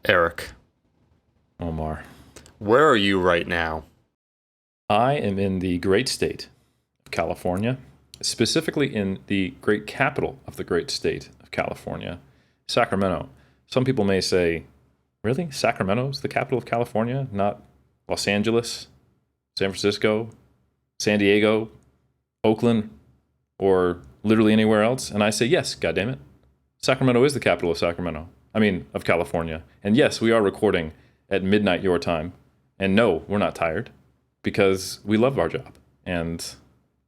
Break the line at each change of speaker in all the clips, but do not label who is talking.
Eric,
Omar.
where are you right now?
I am in the great state of California, specifically in the great capital of the great state of California, Sacramento. Some people may say, really? Sacramento is the capital of California, not Los Angeles, San Francisco, San Diego, Oakland, or literally anywhere else? And I say, yes, goddammit. Sacramento is the capital of of California. And yes, we are recording at midnight your time. And no, we're not tired because we love our job. And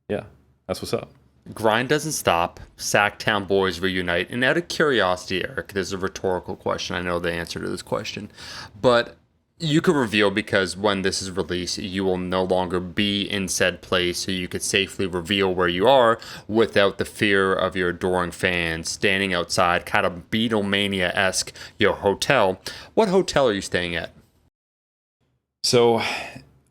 yeah, that's what's up.
Grind doesn't stop. Sacktown boys reunite. And out of curiosity, Eric, this is a rhetorical question. I know the answer to this question. But you could reveal, because when this is released, you will no longer be in said place, so you could safely reveal where you are without the fear of your adoring fans standing outside, kind of Beatlemania-esque, your hotel. What hotel are you staying at?
So,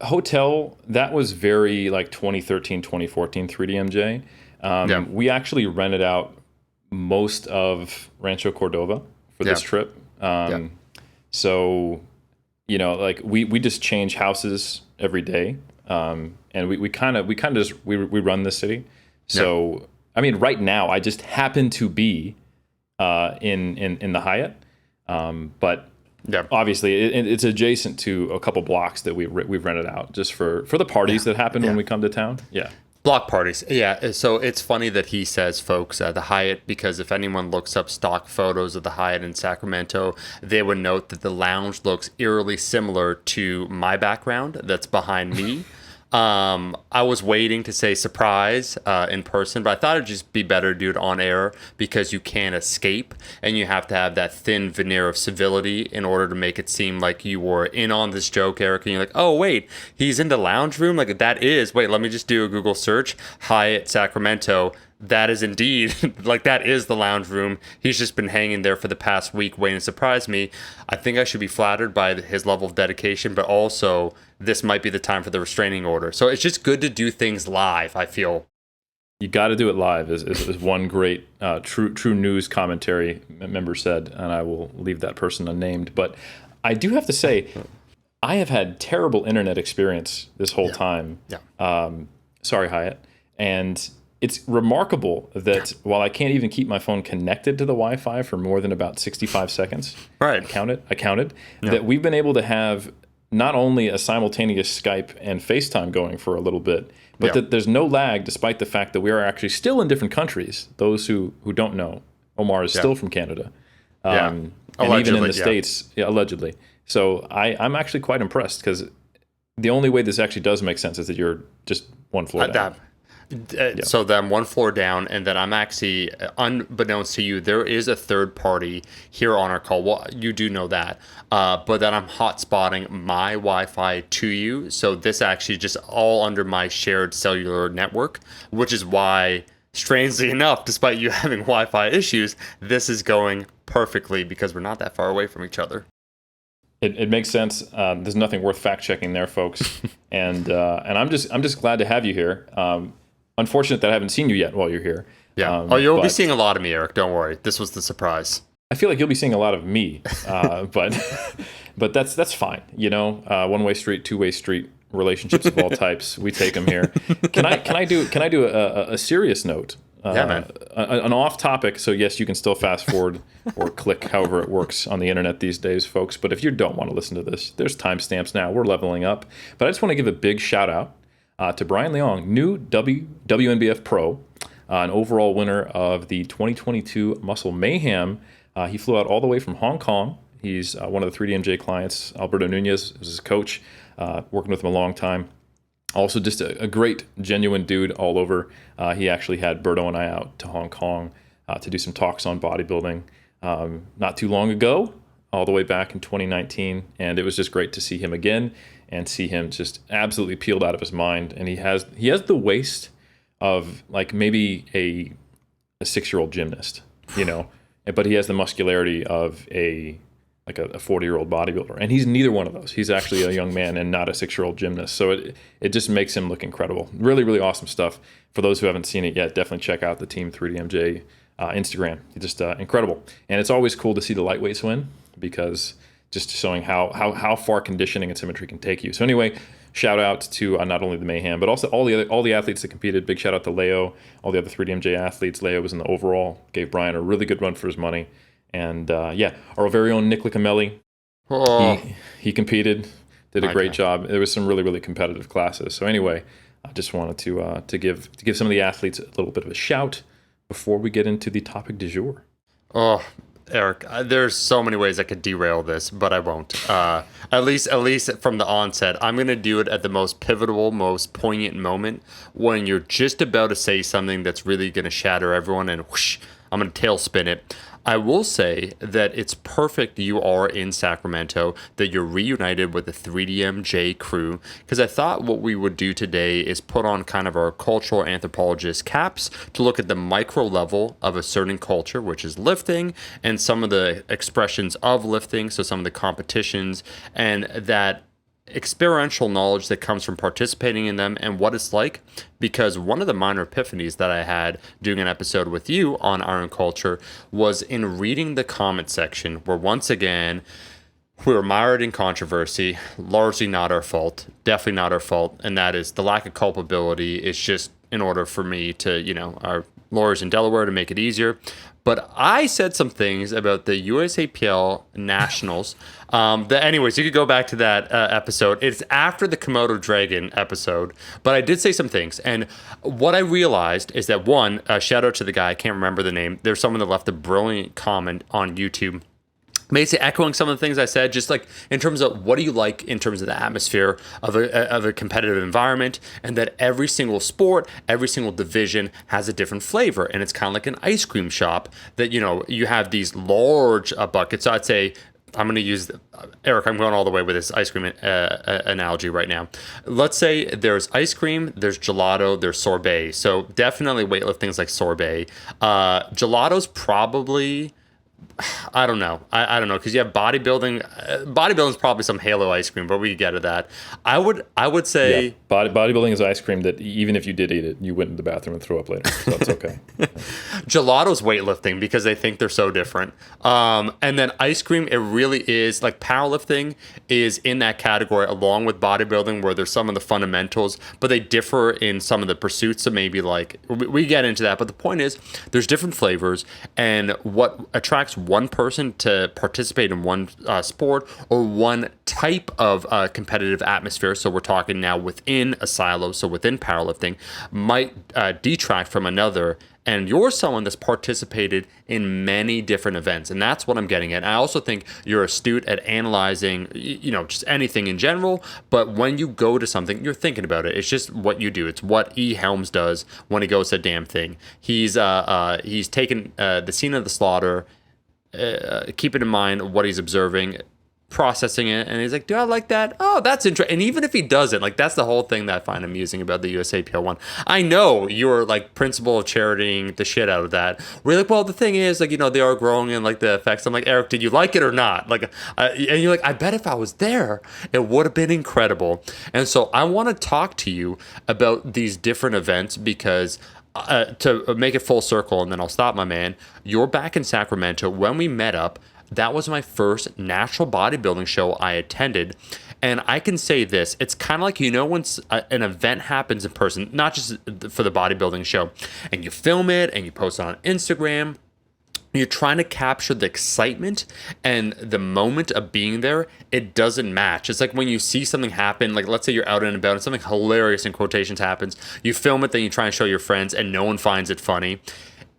hotel, that was very like 2013, 2014 3DMJ. We actually rented out most of Rancho Cordova for this trip. So, you know, like we just change houses every day, and we kind of just we run the city. So I mean, right now I just happen to be in the Hyatt, but obviously it's adjacent to a couple blocks that we've rented out just for the parties that happen when we come to town. Yeah.
Block parties. Yeah. So it's funny that he says, folks, the Hyatt, because if anyone looks up stock photos of the Hyatt in Sacramento, they would note that the lounge looks eerily similar to my background that's behind me. I was waiting to say surprise in person, but I thought it'd just be better, dude, on air, because you can't escape and you have to have that thin veneer of civility in order to make it seem like you were in on this joke, Eric. And you're like, oh, wait, he's in the lounge room? Like, wait, let me just do a Google search. Hyatt Sacramento. That is indeed, like, that is the lounge room. He's just been hanging there for the past week waiting to surprise me. I think I should be flattered by his level of dedication, but also this might be the time for the restraining order. So it's just good to do things live, I feel.
You got to do it live, is one great true news commentary member said, and I will leave that person unnamed. But I do have to say, I have had terrible internet experience this whole time. Sorry, Hyatt. And it's remarkable that while I can't even keep my phone connected to the Wi-Fi for more than about 65 seconds, I counted, that we've been able to have not only a simultaneous Skype and FaceTime going for a little bit, but that there's no lag, despite the fact that we are actually still in different countries. Those who don't know, Omar is still from Canada. And even in the States, allegedly. So I'm actually quite impressed, because the only way this actually does make sense is that you're just one floor down.
So then one floor down, and then I'm actually, unbeknownst to you, there is a third party here on our call. Well, you do know that, but then I'm hotspotting my Wi-Fi to you. So this actually just all under my shared cellular network, which is why, strangely enough, despite you having Wi-Fi issues, this is going perfectly because we're not that far away from each other.
It makes sense. There's nothing worth fact checking there, folks, and I'm just glad to have you here. Unfortunate that I haven't seen you yet while you're here.
You'll be seeing a lot of me, Eric. Don't worry. This was the surprise.
I feel like you'll be seeing a lot of me, but that's fine. You know, one-way street, two-way street, relationships of all types. We take them here. Can I do a serious note?
Man.
An off topic. So yes, you can still fast forward or click, however it works on the internet these days, folks. But if you don't want to listen to this, there's timestamps now. We're leveling up. But I just want to give a big shout out to Brian Leung, new WNBF pro, an overall winner of the 2022 Muscle Mayhem. He flew out all the way from Hong Kong. He's one of the 3DMJ clients. Alberto Nunez is his coach, working with him a long time. Also just a great, genuine dude all over. He actually had Berto and I out to Hong Kong to do some talks on bodybuilding not too long ago, all the way back in 2019. And it was just great to see him again and see him just absolutely peeled out of his mind. And he has the waist of like maybe a 6-year-old gymnast, you know, but he has the muscularity of a 40-year-old bodybuilder. And he's neither one of those. He's actually a young man and not a 6-year-old gymnast. So it just makes him look incredible. Really, really awesome stuff. For those who haven't seen it yet, definitely check out the Team 3DMJ Instagram. Just incredible. And it's always cool to see the lightweights win, because just showing how far conditioning and symmetry can take you. So anyway, shout out to not only the Mayhem, but also all the athletes that competed. Big shout out to Leo, all the other 3DMJ athletes. Leo was in the overall, gave Brian a really good run for his money. And our very own Nick Licamelli, he competed, did a great job. There was some really, really competitive classes. So anyway, I just wanted to give some of the athletes a little bit of a shout before we get into the topic du jour.
Oh, Eric, there's so many ways I could derail this, but I won't. At least from the onset, I'm going to do it at the most pivotal, most poignant moment when you're just about to say something that's really going to shatter everyone, and whoosh, I'm going to tailspin it. I will say that it's perfect you are in Sacramento, that you're reunited with the 3DMJ crew, because I thought what we would do today is put on kind of our cultural anthropologist caps to look at the micro level of a certain culture, which is lifting, and some of the expressions of lifting, so some of the competitions, and that experiential knowledge that comes from participating in them and what it's like. Because one of the minor epiphanies that I had doing an episode with you on Iron Culture was in reading the comment section, where once again we were mired in controversy, largely not our fault, definitely not our fault, and that is the lack of culpability. Is just in order for me to, our lawyers in Delaware, to make it easier. But I said some things about the USAPL Nationals. Anyways, you could go back to that episode. It's after the Komodo Dragon episode. But I did say some things. And what I realized is that, one, shout out to the guy, I can't remember the name. There's someone that left a brilliant comment on YouTube, basically echoing some of the things I said, just like in terms of what do you like in terms of the atmosphere of a competitive environment, and that every single sport, every single division has a different flavor. And it's kind of like an ice cream shop that, you have these large buckets. So I'd say, I'm going to use, Eric, I'm going all the way with this ice cream analogy right now. Let's say there's ice cream, there's gelato, there's sorbet. So definitely weightlifting's like sorbet. Gelato's probably, I don't know. I don't know, because you have bodybuilding. Bodybuilding is probably some Halo ice cream, but we could get to that. I would say
bodybuilding is ice cream that even if you did eat it, you went in the bathroom and threw up later. So it's okay.
Gelato's weightlifting because they think they're so different. And then ice cream, it really is like powerlifting is in that category along with bodybuilding, where there's some of the fundamentals, but they differ in some of the pursuits. So maybe like we get into that, but the point is there's different flavors, and what attracts one person to participate in one sport or one type of competitive atmosphere, so we're talking now within a silo, so within powerlifting, might detract from another. And you're someone that's participated in many different events, and that's what I'm getting at. I also think you're astute at analyzing, just anything in general, but when you go to something, you're thinking about it. It's just what you do. It's what E. Helms does when he goes to a damn thing. He's taken the scene of the slaughter, keeping in mind what he's observing, processing it, and he's like, do I like that? Oh, that's interesting. And even if he doesn't, like, that's the whole thing that I find amusing about the USAPL one. I know you're like principle of charitying the shit out of that. We're like, well, the thing is, like, they are growing and like the effects. I'm like, Eric, did you like it or not? Like, and you're like, I bet if I was there, it would have been incredible. And so I want to talk to you about these different events because to make it full circle, and then I'll stop, my man. You're back in Sacramento. When we met up, that was my first natural bodybuilding show I attended. And I can say this, it's kind of like, when an event happens in person, not just for the bodybuilding show, and you film it and you post it on Instagram, you're trying to capture the excitement and the moment of being there. It doesn't match. It's like when you see something happen, like let's say you're out and about and something hilarious in quotations happens, you film it, then you try and show your friends and no one finds it funny.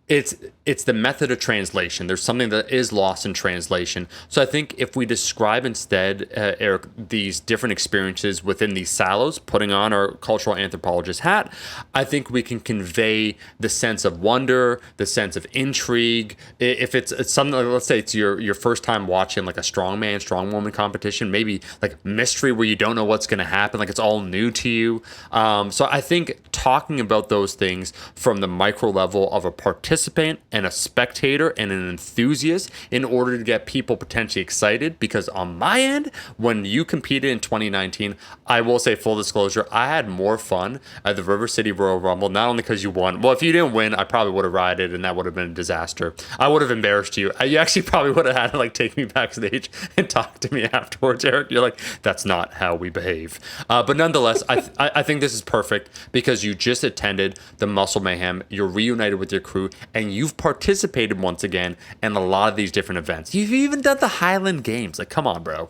It's the method of translation. There's something that is lost in translation. So I think if we describe instead, Eric, these different experiences within these silos, putting on our cultural anthropologist hat, I think we can convey the sense of wonder, the sense of intrigue. If it's something like, let's say it's your first time watching like a strongman, strongwoman competition, maybe like mystery where you don't know what's going to happen, like it's all new to you. So I think talking about those things from the micro level of a participant participant and a spectator and an enthusiast in order to get people potentially excited. Because on my end, when you competed in 2019, I will say, full disclosure, I had more fun at the River City Royal Rumble, not only because you won. Well, if you didn't win, I probably would have rioted and that would have been a disaster. I would have embarrassed you. You actually probably would have had to like take me backstage and talk to me afterwards, Eric. You're like, that's not how we behave. But nonetheless, I think this is perfect because you just attended the Muscle Mayhem. You're reunited with your crew and you've participated once again in a lot of these different events. You've even done the Highland Games. Like, come on, bro.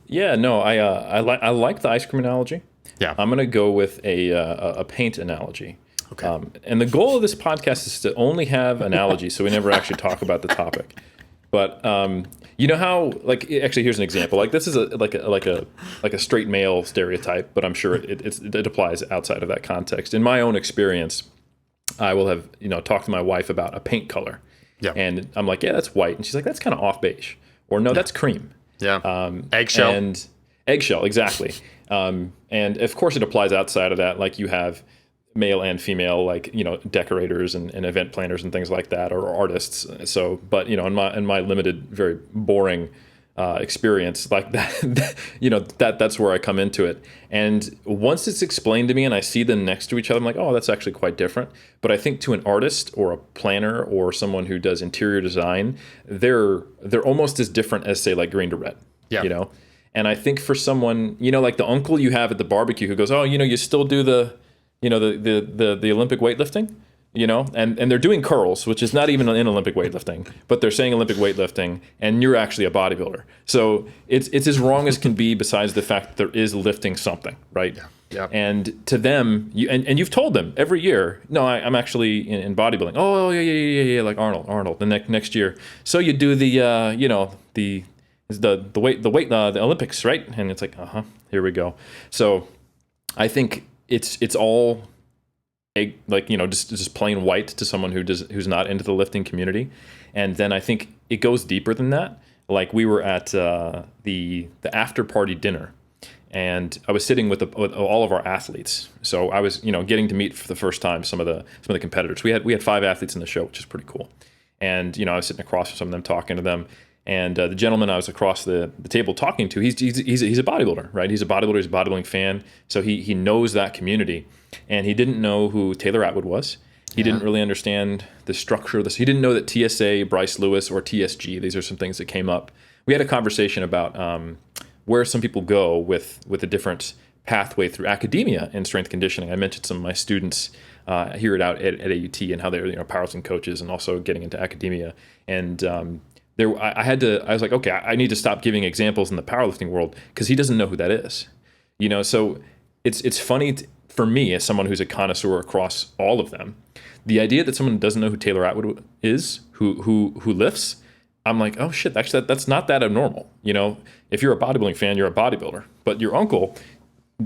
Yeah, no, I like the ice cream analogy.
Yeah.
I'm gonna go with a paint analogy.
Okay.
And the goal of this podcast is to only have analogies, so we never actually talk about the topic. But you know how, like, actually, here's an example. Like, this is like a straight male stereotype, but I'm sure it applies outside of that context. In my own experience, I will have talked to my wife about a paint color, and I'm like, yeah, that's white, and she's like, that's kind of off beige, or no, that's cream.
Yeah. Eggshell.
And eggshell, exactly. And of course, it applies outside of that. Like, you have male and female, like, decorators and event planners and things like that, or artists. So, but in my limited, very boring experience, like that, that's where I come into it. And once it's explained to me and I see them next to each other, I'm like, oh, that's actually quite different. But I think to an artist or a planner or someone who does interior design, they're almost as different as, say, like green to red.
Yeah.
And I think for someone, like the uncle you have at the barbecue who goes, oh, you still do the Olympic weightlifting, and they're doing curls, which is not even in Olympic weightlifting, but they're saying Olympic weightlifting, and you're actually a bodybuilder. So it's as wrong as can be, besides the fact that there is lifting something, right?
Yeah.
And to them, you've told them every year, no, I'm actually in bodybuilding. Oh, yeah, like Arnold, the next year. So you do the Olympics, right? And it's like, here we go. So I think it's all just plain white to someone who's not into the lifting community. And then I think it goes deeper than that. Like, we were at the after party dinner, and I was sitting with all of our athletes. So I was getting to meet for the first time some of the competitors. We had 5 athletes in the show, which is pretty cool. And I was sitting across from some of them, talking to them. And the gentleman I was across the table talking to, he's a bodybuilder, right? He's a bodybuilder, he's a bodybuilding fan. So he knows that community. And he didn't know who Taylor Atwood was. He didn't really understand the structure of this. He didn't know that TSA, Bryce Lewis, or TSG, these are some things that came up. We had a conversation about where some people go with a different pathway through academia and strength conditioning. I mentioned some of my students here at AUT and how they're powerlifting coaches and also getting into academia. And I was like, okay, I need to stop giving examples in the powerlifting world because he doesn't know who that is. So it's funny for me, as someone who's a connoisseur across all of them, the idea that someone doesn't know who Taylor Atwood is, who lifts, I'm like, oh shit, actually that's not that abnormal. If you're a bodybuilding fan, you're a bodybuilder, but your uncle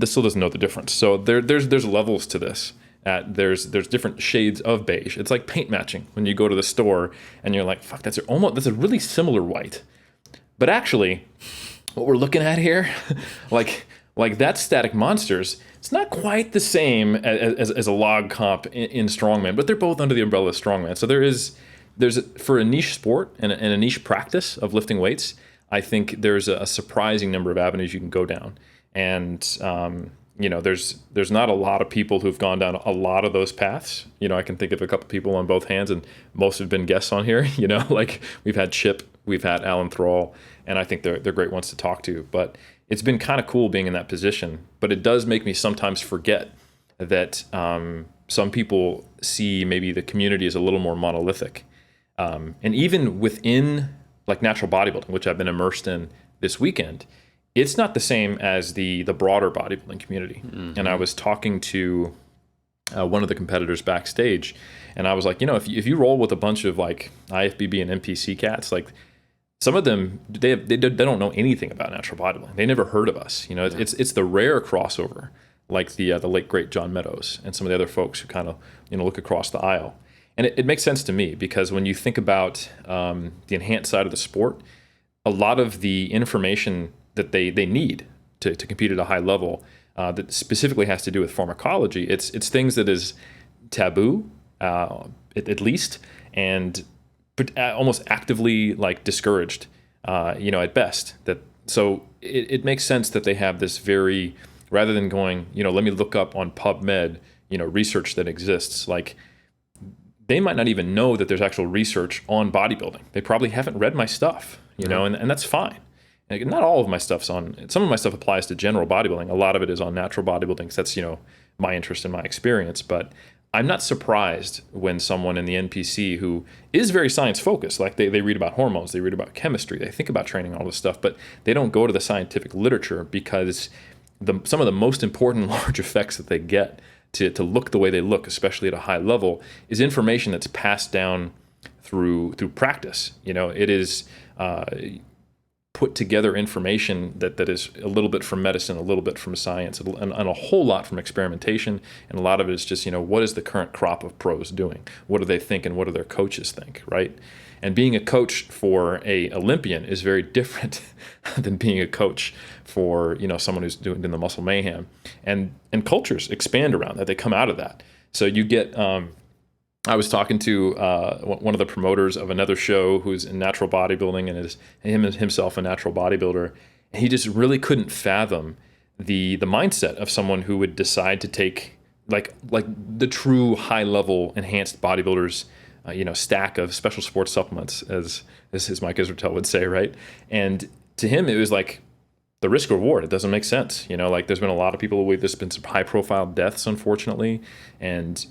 still doesn't know the difference. So there's levels to this. There's different shades of beige. It's like paint matching when you go to the store and you're like, fuck, that's a really similar white. But actually, what we're looking at here, like that Static Monsters, it's not quite the same as a log comp in strongman, but they're both under the umbrella of strongman. So there's for a niche sport and a niche practice of lifting weights, I think there's a surprising number of avenues you can go down. And there's not a lot of people who've gone down a lot of those paths. I can think of a couple people on both hands, and most have been guests on here. Like we've had Chip, we've had Alan Thrall, and I think they're great ones to talk to. But it's been kind of cool being in that position. But it does make me sometimes forget that some people see maybe the community as a little more monolithic. And even within like natural bodybuilding, which I've been immersed in this weekend, it's not the same as the broader bodybuilding community. Mm-hmm. And I was talking to one of the competitors backstage, and I was like, if you roll with a bunch of like IFBB and NPC cats, like some of them, they don't know anything about natural bodybuilding. They never heard of us. It's the rare crossover, like the late great John Meadows and some of the other folks who kind of look across the aisle. And it makes sense to me because when you think about the enhanced side of the sport, a lot of the information that they need to compete at a high level that specifically has to do with pharmacology. It's things that is taboo at least, and almost actively like discouraged, at best. So it makes sense that they have this very, rather than going, let me look up on PubMed, research that exists. Like, they might not even know that there's actual research on bodybuilding. They probably haven't read my stuff, and that's fine. And not all of my stuff's on, some of my stuff applies to general bodybuilding. A lot of it is on natural bodybuilding, because that's, my interest and my experience. But I'm not surprised when someone in the NPC who is very science focused, like they read about hormones, they read about chemistry, they think about training, all this stuff, but they don't go to the scientific literature, because some of the most important large effects that they get to look the way they look, especially at a high level, is information that's passed down through practice. It is put together information that is a little bit from medicine, a little bit from science, and a whole lot from experimentation. And a lot of it is just, what is the current crop of pros doing? What do they think, and what do their coaches think, right? And being a coach for a Olympian is very different than being a coach for, someone who's doing the muscle mayhem. And cultures expand around that. They come out of that. So you get, I was talking to one of the promoters of another show who's in natural bodybuilding and is himself a natural bodybuilder. And he just really couldn't fathom the mindset of someone who would decide to take like the true high level enhanced bodybuilders, stack of special sports supplements, as his Mike Israel would say, right? And to him, it was like the risk reward. It doesn't make sense. There's been a lot of people there's been some high profile deaths, unfortunately. And,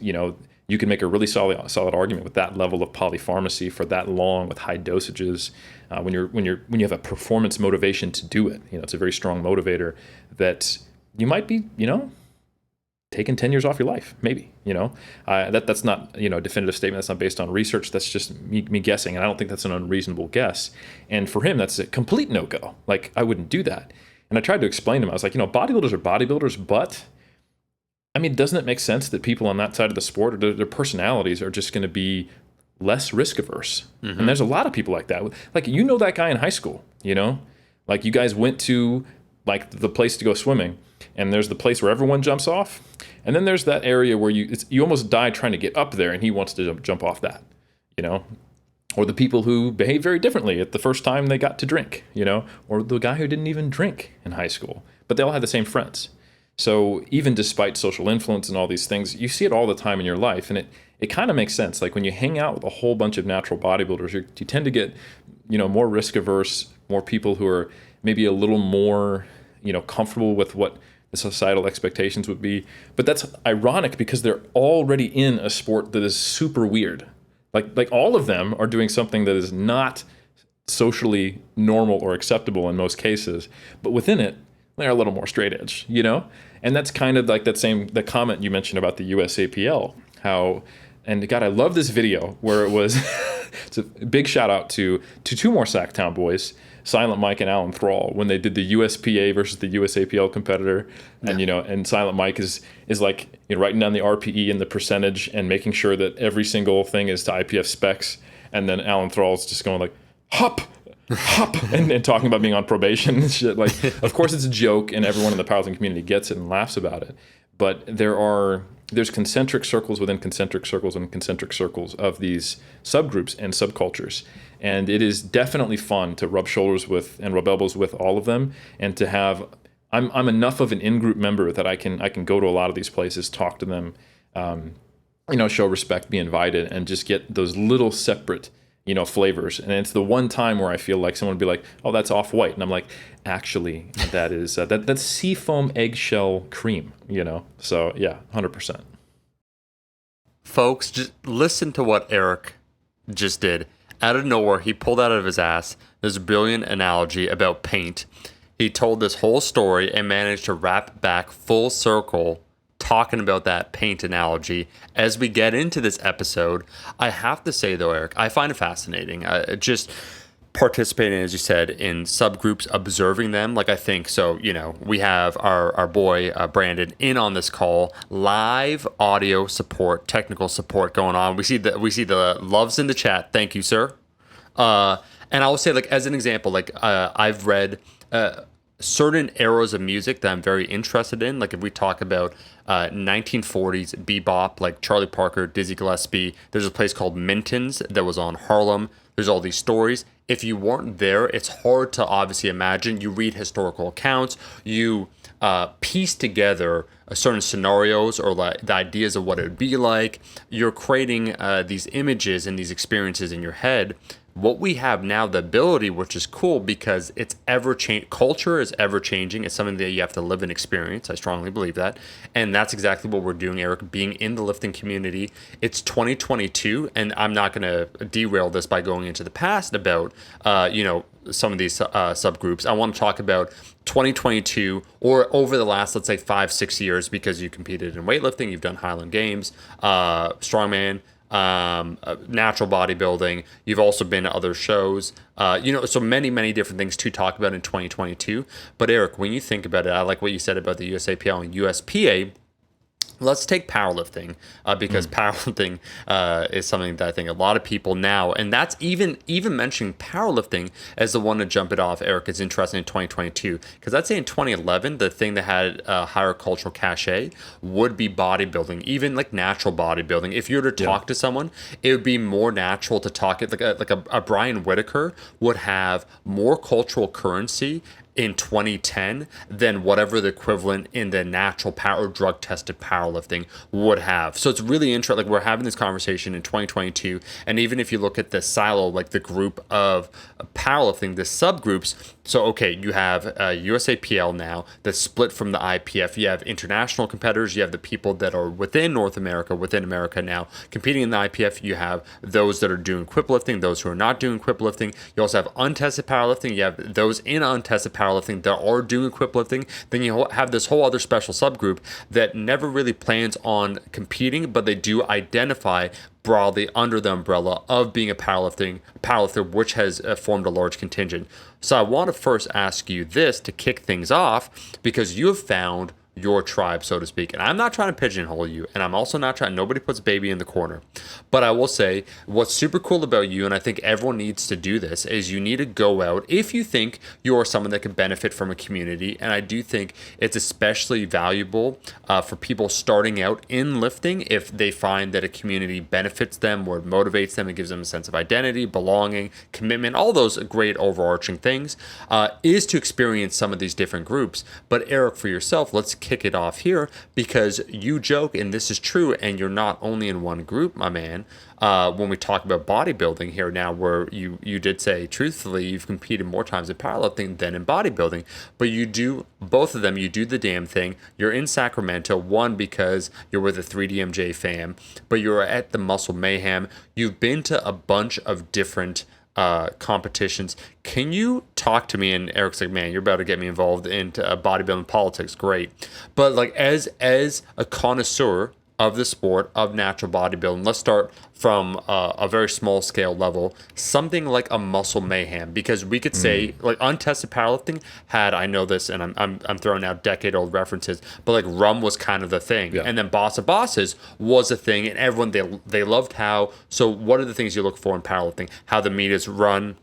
you can make a really solid argument with that level of polypharmacy for that long with high dosages. When you have a performance motivation to do it, it's a very strong motivator that you might be, taking 10 years off your life, maybe, that's not, a definitive statement. That's not based on research. That's just me guessing. And I don't think that's an unreasonable guess. And for him, that's a complete no-go. Like, I wouldn't do that. And I tried to explain to him, I was like, bodybuilders are bodybuilders, but I mean, doesn't it make sense that people on that side of the sport, or their personalities, are just going to be less risk averse? Mm-hmm. And there's a lot of people like that. Like, that guy in high school, like you guys went to like the place to go swimming, and there's the place where everyone jumps off. And then there's that area where you almost die trying to get up there, and he wants to jump off that, or the people who behave very differently at the first time they got to drink, or the guy who didn't even drink in high school, but they all had the same friends. So even despite social influence and all these things, you see it all the time in your life. And it kind of makes sense. Like, when you hang out with a whole bunch of natural bodybuilders, you tend to get, more risk averse, more people who are maybe a little more, comfortable with what the societal expectations would be. But that's ironic, because they're already in a sport that is super weird. Like all of them are doing something that is not socially normal or acceptable in most cases. But within it, they're a little more straight edge, And that's kind of like the comment you mentioned about the USAPL, and God, I love this video where it was, it's a big shout out to two more Sacktown boys, Silent Mike and Alan Thrall, when they did the USPA versus the USAPL competitor. Yeah. And, and Silent Mike is like, writing down the RPE and the percentage and making sure that every single thing is to IPF specs. And then Alan Thrall's just going like, hop, and talking about being on probation and shit. Like, of course it's a joke, and everyone in the powerlifting community gets it and laughs about it. But there's concentric circles within concentric circles and concentric circles of these subgroups and subcultures. And it is definitely fun to rub shoulders with and rub elbows with all of them, and to have, I'm enough of an in-group member that I can go to a lot of these places, talk to them, show respect, be invited, and just get those little separate flavors. And it's the one time where I feel like someone would be like, oh, that's off-white. And I'm like, actually, that is, that's seafoam eggshell cream, So yeah, 100%.
Folks, just listen to what Eric just did. Out of nowhere, he pulled out of his ass this brilliant analogy about paint. He told this whole story and managed to wrap back full circle talking about that paint analogy. As we get into this episode, I have to say though, Eric, I find it fascinating. Just participating, as you said, in subgroups, observing them. Like, I think so. We have our boy Brandon in on this call, live audio support, technical support going on. We see the loves in the chat. Thank you, sir. And I will say, like, as an example, like I've read certain eras of music that I'm very interested in. Like if we talk about 1940s bebop, like Charlie Parker, Dizzy Gillespie, there's a place called Minton's that was on Harlem. There's all these stories. If you weren't there, it's hard to obviously imagine. You read historical accounts, you piece together certain scenarios or like the ideas of what it would be like. You're creating these images and these experiences in your head. What we have now, the ability, which is cool because it's ever change. Culture is ever changing. It's something that you have to live and experience. I strongly believe that, and that's exactly what we're doing, Eric. Being in the lifting community, it's 2022, and I'm not going to derail this by going into the past about, some of these subgroups. I want to talk about 2022 or over the last, let's say, 5-6 years, because you competed in weightlifting, you've done Highland Games, strongman. Natural bodybuilding. You've also been to other shows. So many different things to talk about in 2022. But Eric, when you think about it, I like what you said about the USAPL and USPA. Let's take powerlifting because powerlifting is something that I think a lot of people now, and that's even mentioning powerlifting as the one to jump it off, Eric, is interesting in 2022. Because I'd say in 2011, the thing that had a higher cultural cachet would be bodybuilding, even like natural bodybuilding. If you were to talk to someone, it would be more natural to talk it like a Brian Whitaker would have more cultural currency in 2010 than whatever the equivalent in the natural power drug tested powerlifting would have. So it's really interesting. Like we're having this conversation in 2022, and even if you look at the silo, like the group of powerlifting, the subgroups. So okay, you have USAPL now that's split from the IPF. You have international competitors. You have the people that are within North America, within America now competing in the IPF. You have those that are doing equip lifting, those who are not doing equip lifting. You also have untested powerlifting. You have those in untested powerlifting that are doing equip lifting. Then you have this whole other special subgroup that never really plans on competing, but they do identify broadly under the umbrella of being a powerlifter, which has formed a large contingent. So I want to first ask you this to kick things off, because you have found your tribe, so to speak. And I'm not trying to pigeonhole you, and I'm also not trying, nobody puts baby in the corner. But I will say, what's super cool about you, and I think everyone needs to do this, is you need to go out if you think you're someone that could benefit from a community. And I do think it's especially valuable for people starting out in lifting if they find that a community benefits them or motivates them and gives them a sense of identity, belonging, commitment, all those great overarching things, is to experience some of these different groups. But Eric, for yourself, let's kick it off here, because you joke, and this is true, and you're not only in one group, my man. When we talk about bodybuilding here now, where you did say truthfully you've competed more times in powerlifting than in bodybuilding, but you do both of them. You do the damn thing. You're in Sacramento, one because you're with a 3DMJ fam, but you're at the Muscle Mayhem. You've been to a bunch of different competitions. Can you talk to me? And Eric's like, man, you're about to get me involved into bodybuilding politics. Great. But like as a connoisseur of the sport of natural bodybuilding, let's start from a very small scale level, something like a Muscle Mayhem, because we could say like untested powerlifting had, I know this, and I'm throwing out decade old references, but like Rum was kind of the thing, and then Boss of Bosses was a thing, and everyone they loved how. So what are the things you look for in powerlifting? How the meet is run,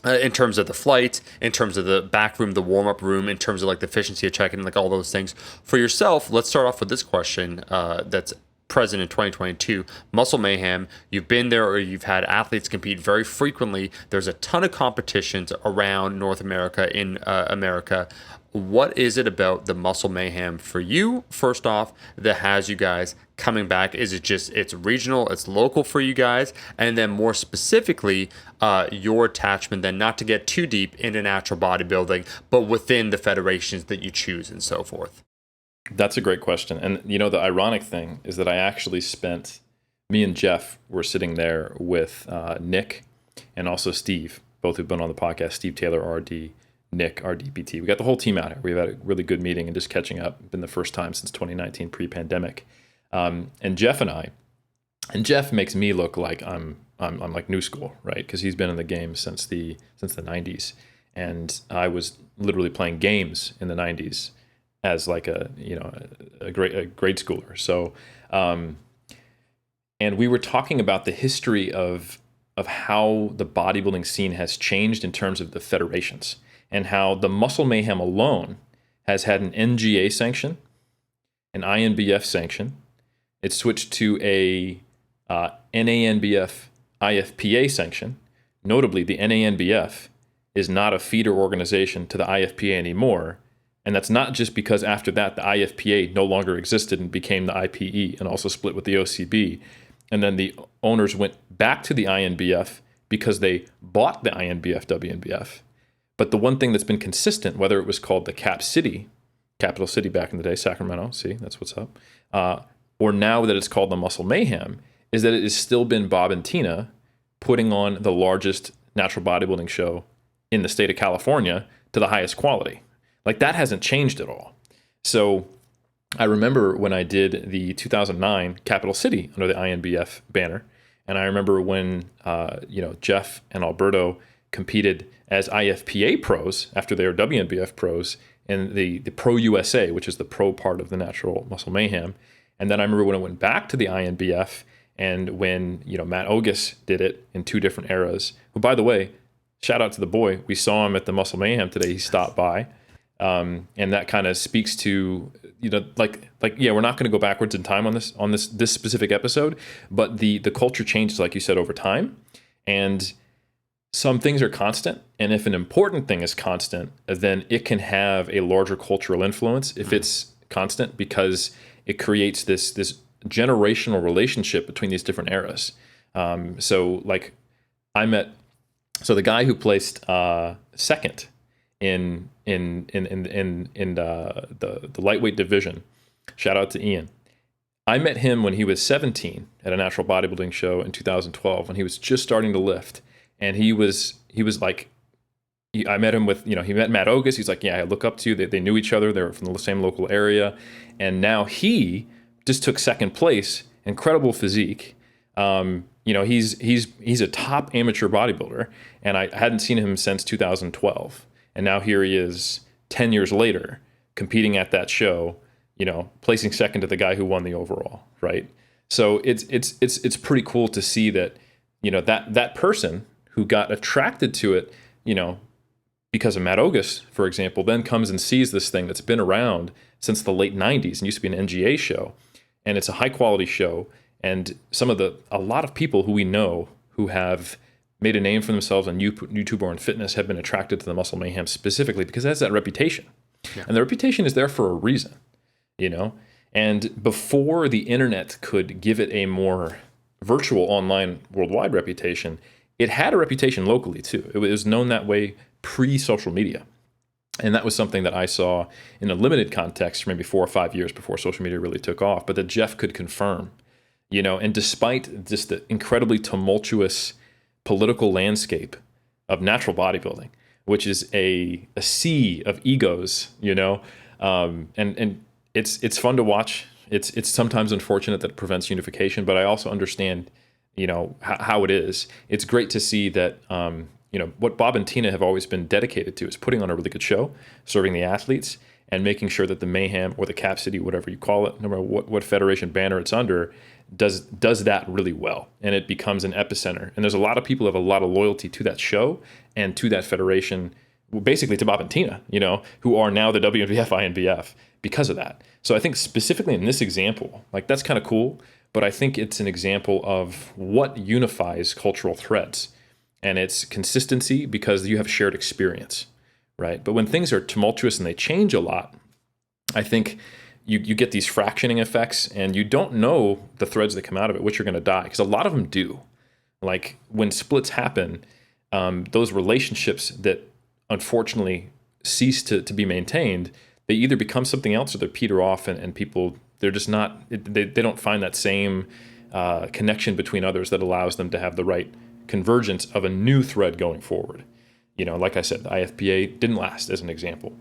in terms of the flight, in terms of the back room, the warm-up room, in terms of like the efficiency of checking, like all those things. For yourself, let's start off with this question that's present in 2022. Muscle Mayhem, you've been there, or you've had athletes compete very frequently. There's a ton of competitions around North America, in America. What is it about the Muscle Mayhem for you, first off, that has you guys coming back? Is it just it's regional, it's local for you guys? And then more specifically, your attachment then, not to get too deep into natural bodybuilding, but within the federations that you choose and so forth?
That's a great question. And the ironic thing is that me and Jeff were sitting there with Nick and also Steve, both who've been on the podcast, Steve Taylor, RD, Nick, our DPT. We got the whole team out here. We've had a really good meeting and just catching up. Been the first time since 2019, pre-pandemic. And Jeff makes me look like I'm like new school, right? Because he's been in the game since the 90s, and I was literally playing games in the 90s as like a grade schooler. So, and we were talking about the history of how the bodybuilding scene has changed in terms of the federations. and how the Muscle Mayhem alone has had an NGA sanction, an INBF sanction. It switched to a NANBF IFPA sanction. Notably, the NANBF is not a feeder organization to the IFPA anymore. And that's not just because after that, the IFPA no longer existed and became the IPE and also split with the OCB. And then the owners went back to the INBF because they bought the INBF WNBF. But the one thing that's been consistent, whether it was called the Cap City, capital city back in the day, Sacramento, see, that's what's up, or now that it's called the Muscle Mayhem, is that it has still been Bob and Tina putting on the largest natural bodybuilding show in the state of California to the highest quality. Like, that hasn't changed at all. So I remember when I did the 2009 Capital City under the INBF banner, and I remember when Jeff and Alberto competed as IFPA pros after they were WNBF pros in the Pro USA, which is the pro part of the Natural Muscle Mayhem. And then I remember when it went back to the INBF, and when Matt Ogus did it in two different eras. Who, by the way, shout out to the boy. We saw him at the Muscle Mayhem today. He stopped by. And that kind of speaks to, we're not going to go backwards in time on this specific episode, but the culture changes, like you said, over time. And some things are constant. And if an important thing is constant, then it can have a larger cultural influence if it's constant, because it creates this generational relationship between these different eras. So the guy who placed second in the lightweight division, shout out to Ian. I met him when he was 17 at a natural bodybuilding show in 2012 when he was just starting to lift, and he was like, I met him with, he met Matt Ogus. He's like, yeah, I look up to you. They knew each other. They were from the same local area, and now he just took second place. Incredible physique. He's a top amateur bodybuilder, and I hadn't seen him since 2012. And now here he is 10 years later competing at that show, placing second to the guy who won the overall, right? So it's pretty cool to see that, that person who got attracted to it, because of Matt Ogus, for example, then comes and sees this thing that's been around since the late 90s and used to be an NGA show. And it's a high quality show. And a lot of people who we know who have made a name for themselves on YouTube or in fitness have been attracted to the Muscle Mayhem specifically because it has that reputation. Yeah. And the reputation is there for a reason, And before the internet could give it a more virtual online worldwide reputation, it had a reputation locally too. It was known that way pre-social media. And that was something that I saw in a limited context maybe 4 or 5 years before social media really took off, but that Jeff could confirm, and despite just the incredibly tumultuous political landscape of natural bodybuilding, which is a sea of egos, and it's fun to watch. It's sometimes unfortunate that it prevents unification, but I also understand, how it is. It's great to see that, what Bob and Tina have always been dedicated to is putting on a really good show, serving the athletes, and making sure that the Mayhem or the Cap City, whatever you call it, no matter what federation banner it's under, does that really well, and it becomes an epicenter. And there's a lot of people who have a lot of loyalty to that show and to that federation, basically to Bob and Tina, who are now the WNBF INBF because of that. So I think specifically in this example, that's kind of cool, but I think it's an example of what unifies cultural threads, and it's consistency because you have shared experience, right? But when things are tumultuous and they change a lot, I think you get these fractioning effects, and you don't know the threads that come out of it, which are going to die, because a lot of them do. Like when splits happen, those relationships that unfortunately cease to be maintained, they either become something else or they peter off, and people, they're just not, they don't find that same connection between others that allows them to have the right convergence of a new thread going forward. Like I said, the IFPA didn't last, as an example.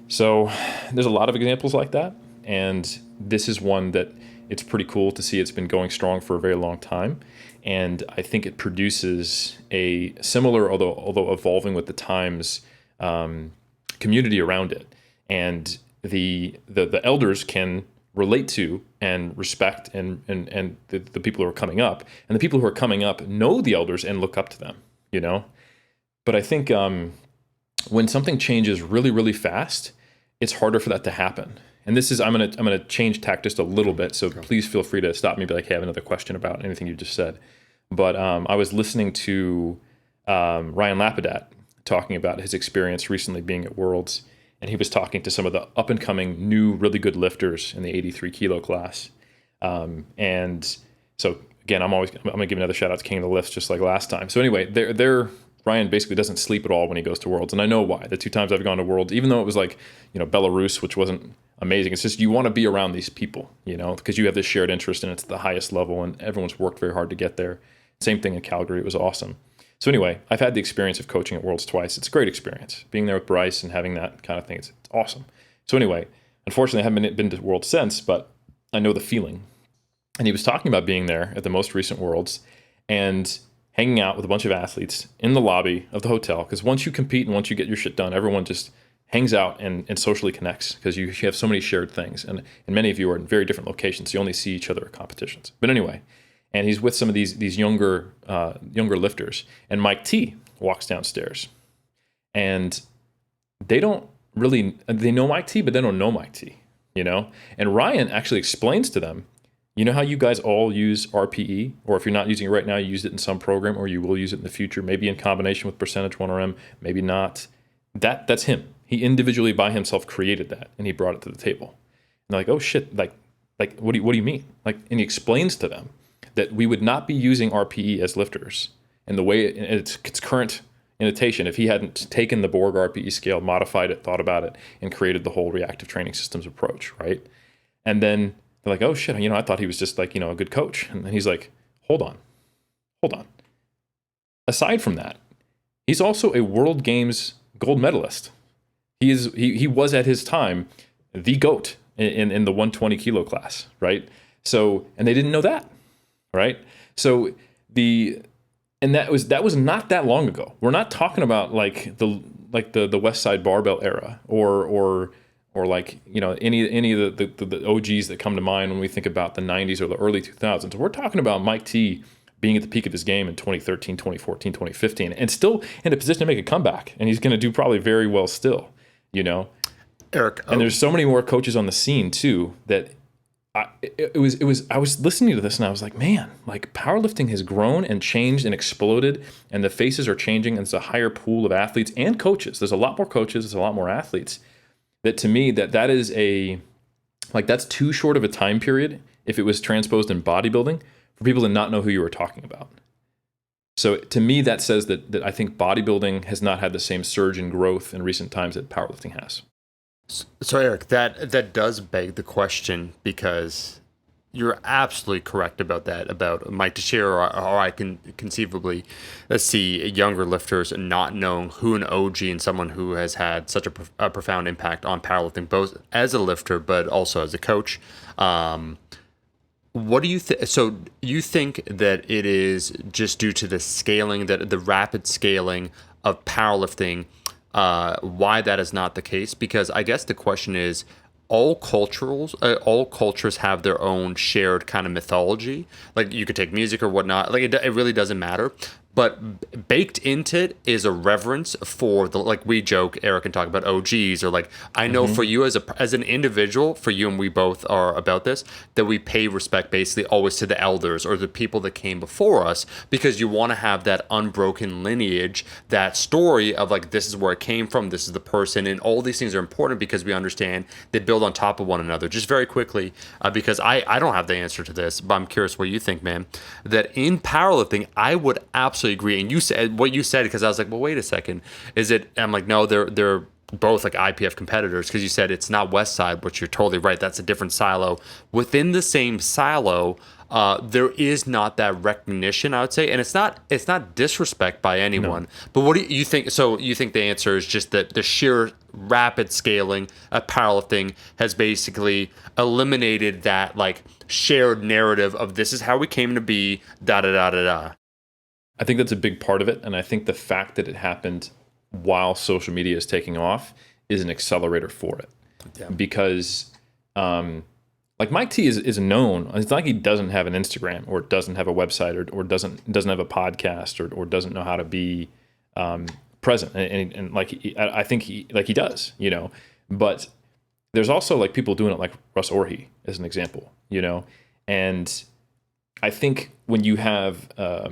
So there's a lot of examples like that. And this is one that it's pretty cool to see. It's been going strong for a very long time. And I think it produces a similar, although evolving with the times, community around it. And the elders can relate to and respect and the people who are coming up. And the people who are coming up know the elders and look up to them, But I think when something changes really, really fast, it's harder for that to happen. And this is, I'm gonna change tack just a little bit. So please feel free to stop me and be like, hey, I have another question about anything you just said. But I was listening to Ryan Lapidat talking about his experience recently being at Worlds. And he was talking to some of the up and coming new, really good lifters in the 83 kilo class. And so again, I'm gonna give another shout out to King of the Lifts, just like last time. So anyway, Ryan basically doesn't sleep at all when he goes to Worlds. And I know why. The 2 times I've gone to Worlds, even though it was like, Belarus, which wasn't amazing, it's just you want to be around these people, because you have this shared interest and it's the highest level and everyone's worked very hard to get there. Same thing in Calgary. It was awesome. So anyway, I've had the experience of coaching at Worlds twice. It's a great experience. Being there with Bryce and having that kind of thing, it's awesome. So anyway, unfortunately, I haven't been to Worlds since, but I know the feeling. And he was talking about being there at the most recent Worlds and hanging out with a bunch of athletes in the lobby of the hotel. Because once you compete and once you get your shit done, everyone just hangs out and socially connects because you have so many shared things. And many of you are in very different locations. So you only see each other at competitions. But anyway, and he's with some of these younger lifters. And Mike T walks downstairs. And they know Mike T, but they don't know Mike T, And Ryan actually explains to them, how you guys all use RPE, or if you're not using it right now, you use it in some program, or you will use it in the future, maybe in combination with percentage 1RM, maybe not. That's him. He individually by himself created that, and he brought it to the table. And they're like, oh shit, like what do you mean? And he explains to them that we would not be using RPE as lifters in the way its current annotation if he hadn't taken the Borg RPE scale, modified it, thought about it, and created the whole reactive training systems approach, right? And then they're like, oh shit, I thought he was just like, a good coach. And then he's like, hold on. Aside from that, he's also a World Games gold medalist. He was at his time the GOAT in the 120 kilo class, right? So, and they didn't know that, right? So that was not that long ago. We're not talking about like the West Side Barbell era or like, any of the OGs that come to mind when we think about the 90s or the early 2000s. We're talking about Mike T being at the peak of his game in 2013, 2014, 2015, and still in a position to make a comeback. And he's going to do probably very well still,
Eric.
And there's so many more coaches on the scene too that I was listening to this and I was like, man, like powerlifting has grown and changed and exploded, and the faces are changing, and it's a higher pool of athletes and coaches. There's a lot more coaches, there's a lot more athletes. That to me, that is that's too short of a time period if it was transposed in bodybuilding for people to not know who you were talking about. So to me, that says that I think bodybuilding has not had the same surge in growth in recent times that powerlifting has.
So Eric, that does beg the question, because you're absolutely correct about that, about Mike Teixeira, or I can conceivably see younger lifters not knowing who an OG and someone who has had such a profound impact on powerlifting, both as a lifter but also as a coach. What do you think? So you think that it is just due to the scaling, that the rapid scaling of powerlifting, why that is not the case? Because I guess the question is, all cultures have their own shared kind of mythology. Like you could take music or whatnot. Like it really doesn't matter. But baked into it is a reverence for the, like we joke, Eric can talk about OGs, or like, I know for you as an individual, for you, and we both are about this, that we pay respect basically always to the elders or the people that came before us, because you want to have that unbroken lineage, that story of like, this is where it came from, this is the person, and all these things are important because we understand they build on top of one another. Just very quickly, because I don't have the answer to this, but I'm curious what you think, man, that in powerlifting, I would absolutely agree. And you said what you said, because I was like, well, wait a second. I'm like, no, they're both like IPF competitors, because you said it's not West Side, which you're totally right. That's a different silo. Within the same silo, there is not that recognition, I would say, and it's not disrespect by anyone. No. But what do you think? So you think the answer is just that the sheer rapid scaling of powerlifting has basically eliminated that like shared narrative of this is how we came to be, da da da da da.
I think that's a big part of it. And I think the fact that it happened while social media is taking off is an accelerator for it. Yeah. Because like Mike T is known. It's not like he doesn't have an Instagram or doesn't have a website or doesn't have a podcast or doesn't know how to be present, and like I think he does, but there's also like people doing it like Russ Orhee as an example, and I think when you have a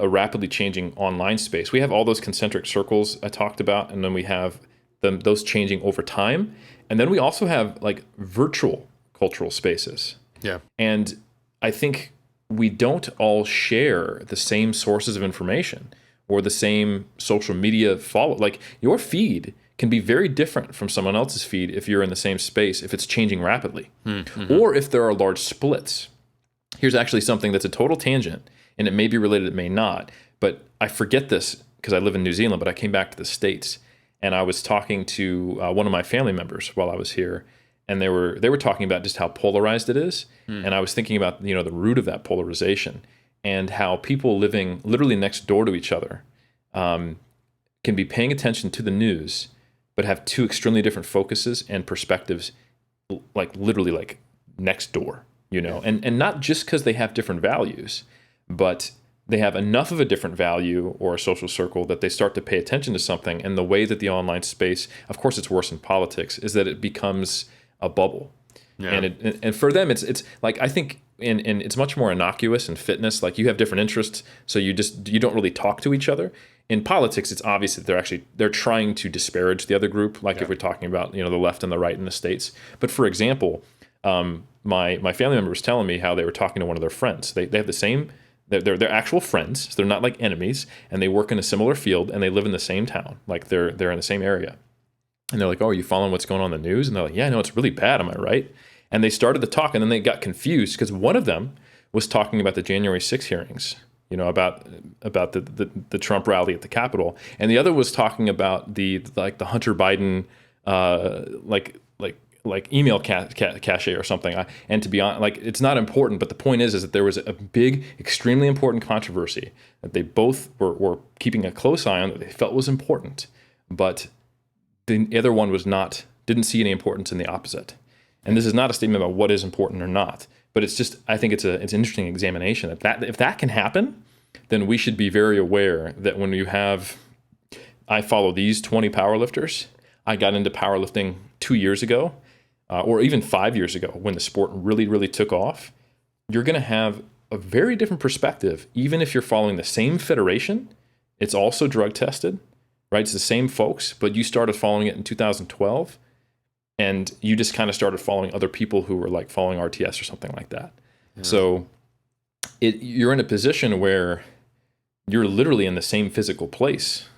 rapidly changing online space, we have all those concentric circles I talked about, and then we have those changing over time, and then we also have like virtual cultural spaces.
Yeah,
and I think we don't all share the same sources of information or the same social media follow. Like your feed can be very different from someone else's feed if you're in the same space, if it's changing rapidly, or if there are large splits. Here's actually something that's a total tangent, and it may be related, it may not, but I forget this because I live in New Zealand, but I came back to the States, and I was talking to one of my family members while I was here, and they were talking about just how polarized it is, and I was thinking about the root of that polarization and how people living literally next door to each other can be paying attention to the news, but have two extremely different focuses and perspectives, like literally like next door, and not just because they have different values, but they have enough of a different value or a social circle that they start to pay attention to something. And the way that the online space, of course, it's worse in politics, is that it becomes a bubble. Yeah. And for them, it's like, I think and it's much more innocuous in fitness. Like you have different interests, so you don't really talk to each other. In politics, it's obvious that they're trying to disparage the other group. Like if we're talking about the left and the right in the States. But for example, my family member was telling me how they were talking to one of their friends. They have the same. They're actual friends. So they're not like enemies, and they work in a similar field, and they live in the same town. Like they're in the same area. And they're like, "Oh, are you following what's going on in the news?" And they're like, "Yeah, no, it's really bad. Am I right?" And they started to talk, and then they got confused because one of them was talking about the January 6 hearings, about the Trump rally at the Capitol, and the other was talking about the Hunter Biden like email cache or something. And to be honest, like it's not important, but the point is that there was a big, extremely important controversy that they both were keeping a close eye on, that they felt was important, but the other one didn't see any importance in the opposite. And this is not a statement about what is important or not, but it's just, I think it's an interesting examination that if that can happen, then we should be very aware that when I follow these 20 powerlifters. I got into powerlifting 2 years ago, or even 5 years ago when the sport really, really took off. You're going to have a very different perspective, even if you're following the same federation. It's also drug tested, right? It's the same folks, but you started following it in 2012, and you just kind of started following other people who were like following RTS or something like that. Yeah. So you're in a position where you're literally in the same physical place,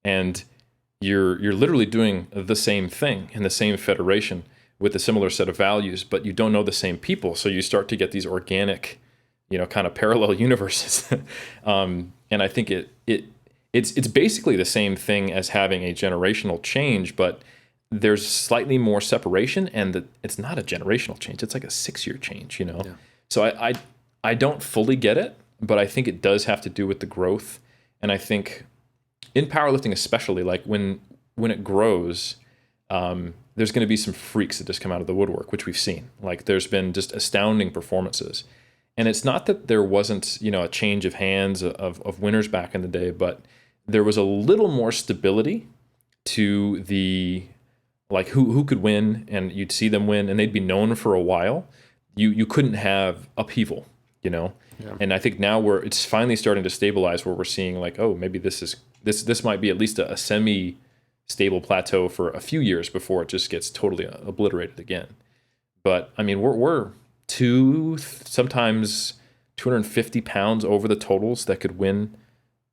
and you're literally doing the same thing in the same federation with a similar set of values, but you don't know the same people. So you start to get these organic, kind of parallel universes. And I think it's basically the same thing as having a generational change, but there's slightly more separation, and it's not a generational change. It's like a 6-year change, Yeah. So I don't fully get it, but I think it does have to do with the growth. And I think in powerlifting especially, like when it grows, there's going to be some freaks that just come out of the woodwork, which we've seen. Like there's been just astounding performances. And it's not that there wasn't, a change of hands of winners back in the day, but there was a little more stability to the, like who could win, and you'd see them win and they'd be known for a while. You couldn't have upheaval, Yeah. And I think now it's finally starting to stabilize, where we're seeing like, oh, maybe this might be at least a semi-stable plateau for a few years before it just gets totally obliterated again. But I mean, we're sometimes 250 pounds over the totals that could win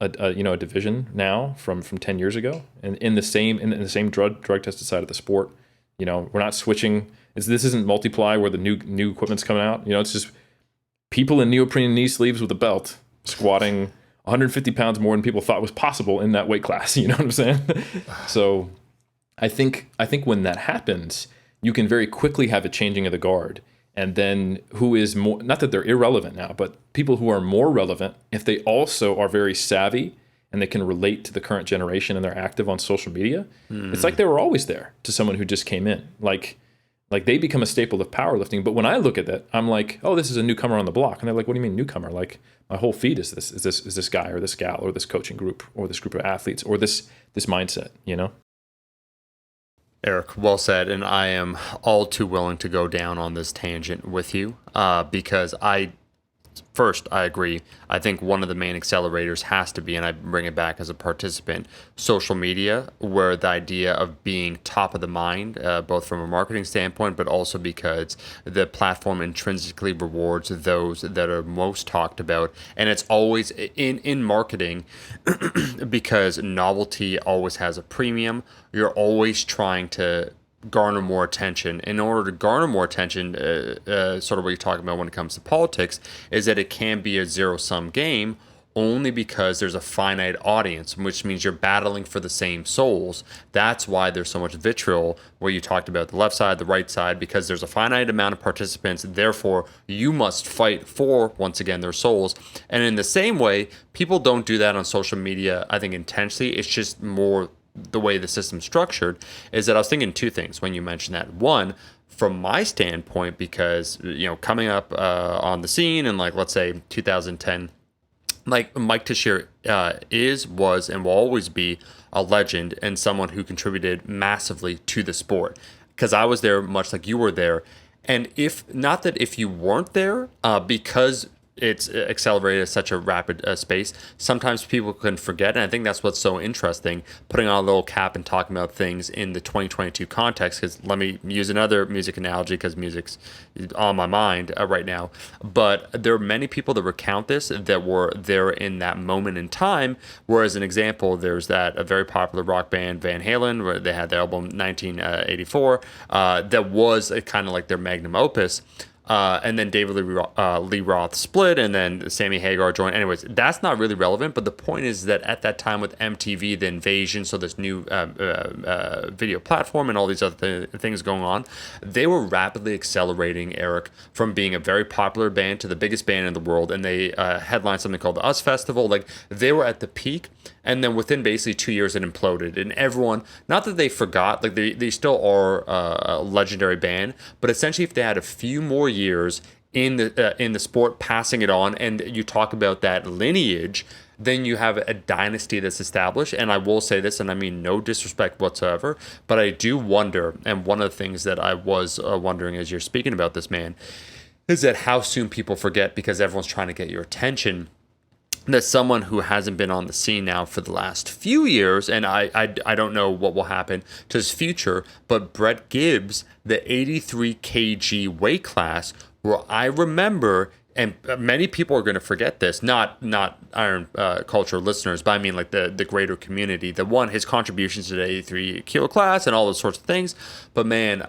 a division now from 10 years ago, and in the same drug tested side of the sport. We're not switching. This isn't multiply where the new equipment's coming out. It's just people in neoprene knee sleeves with a belt squatting 150 pounds more than people thought was possible in that weight class. You know what I'm saying? So I think when that happens, you can very quickly have a changing of the guard. And then who is more, not that they're irrelevant now, but people who are more relevant, if they also are very savvy and they can relate to the current generation and they're active on social media, it's like they were always there to someone who just came in. Like Like they become a staple of powerlifting. But when I look at that, I'm like, oh, this is a newcomer on the block. And they're like, what do you mean newcomer? Like my whole feed is this guy or this gal or this coaching group or this group of athletes or this mindset, you know?
Eric, well said. And I am all too willing to go down on this tangent with you because first, I agree. I think one of the main accelerators has to be, and I bring it back as a participant, social media, where the idea of being top of the mind, both from a marketing standpoint, but also because the platform intrinsically rewards those that are most talked about. And it's always in marketing because novelty always has a premium. You're always trying to garner more attention. In order to garner more attention, sort of what you're talking about when it comes to politics, is that it can be a zero-sum game only because there's a finite audience, which means you're battling for the same souls. That's why there's so much vitriol where you talked about the left side, the right side, because there's a finite amount of participants. Therefore, you must fight for, once again, their souls. And in the same way, people don't do that on social media, I think, intentionally. It's just more the way the system's structured. Is that I was thinking two things when you mentioned that. One, from my standpoint, because coming up on the scene in, like, let's say 2010, like Mike Teixeira was and will always be a legend and someone who contributed massively to the sport, because I was there much like you were there. And if you weren't there, because it's accelerated at such a rapid space, sometimes people can forget. And I think that's what's so interesting, putting on a little cap and talking about things in the 2022 context. Because let me use another music analogy, because music's on my mind right now. But there are many people that recount this that were there in that moment in time. Whereas an example, there's a very popular rock band, Van Halen, where they had the album 1984, that was kind of like their magnum opus. And then David Lee Roth split, and then Sammy Hagar joined. Anyways, that's not really relevant. But the point is that at that time with MTV, the invasion, so this new video platform and all these other things going on, they were rapidly accelerating, Eric, from being a very popular band to the biggest band in the world. And they headlined something called the US Festival. Like, they were at the peak. And then within basically 2 years, it imploded. And everyone, not that they forgot, like they still are a legendary band, but essentially if they had a few more years in the sport, passing it on, and you talk about that lineage, then you have a dynasty that's established. And I will say this, and I mean no disrespect whatsoever, but I do wonder, and one of the things that I was wondering as you're speaking about this, man, is that how soon people forget, because everyone's trying to get your attention, that someone who hasn't been on the scene now for the last few years, and I don't know what will happen to his future, but Brett Gibbs, the 83 kg weight class, where I remember, and many people are going to forget this, not Iron Culture listeners, but I mean like the greater community, his contributions to the 83 kilo class and all those sorts of things. But man,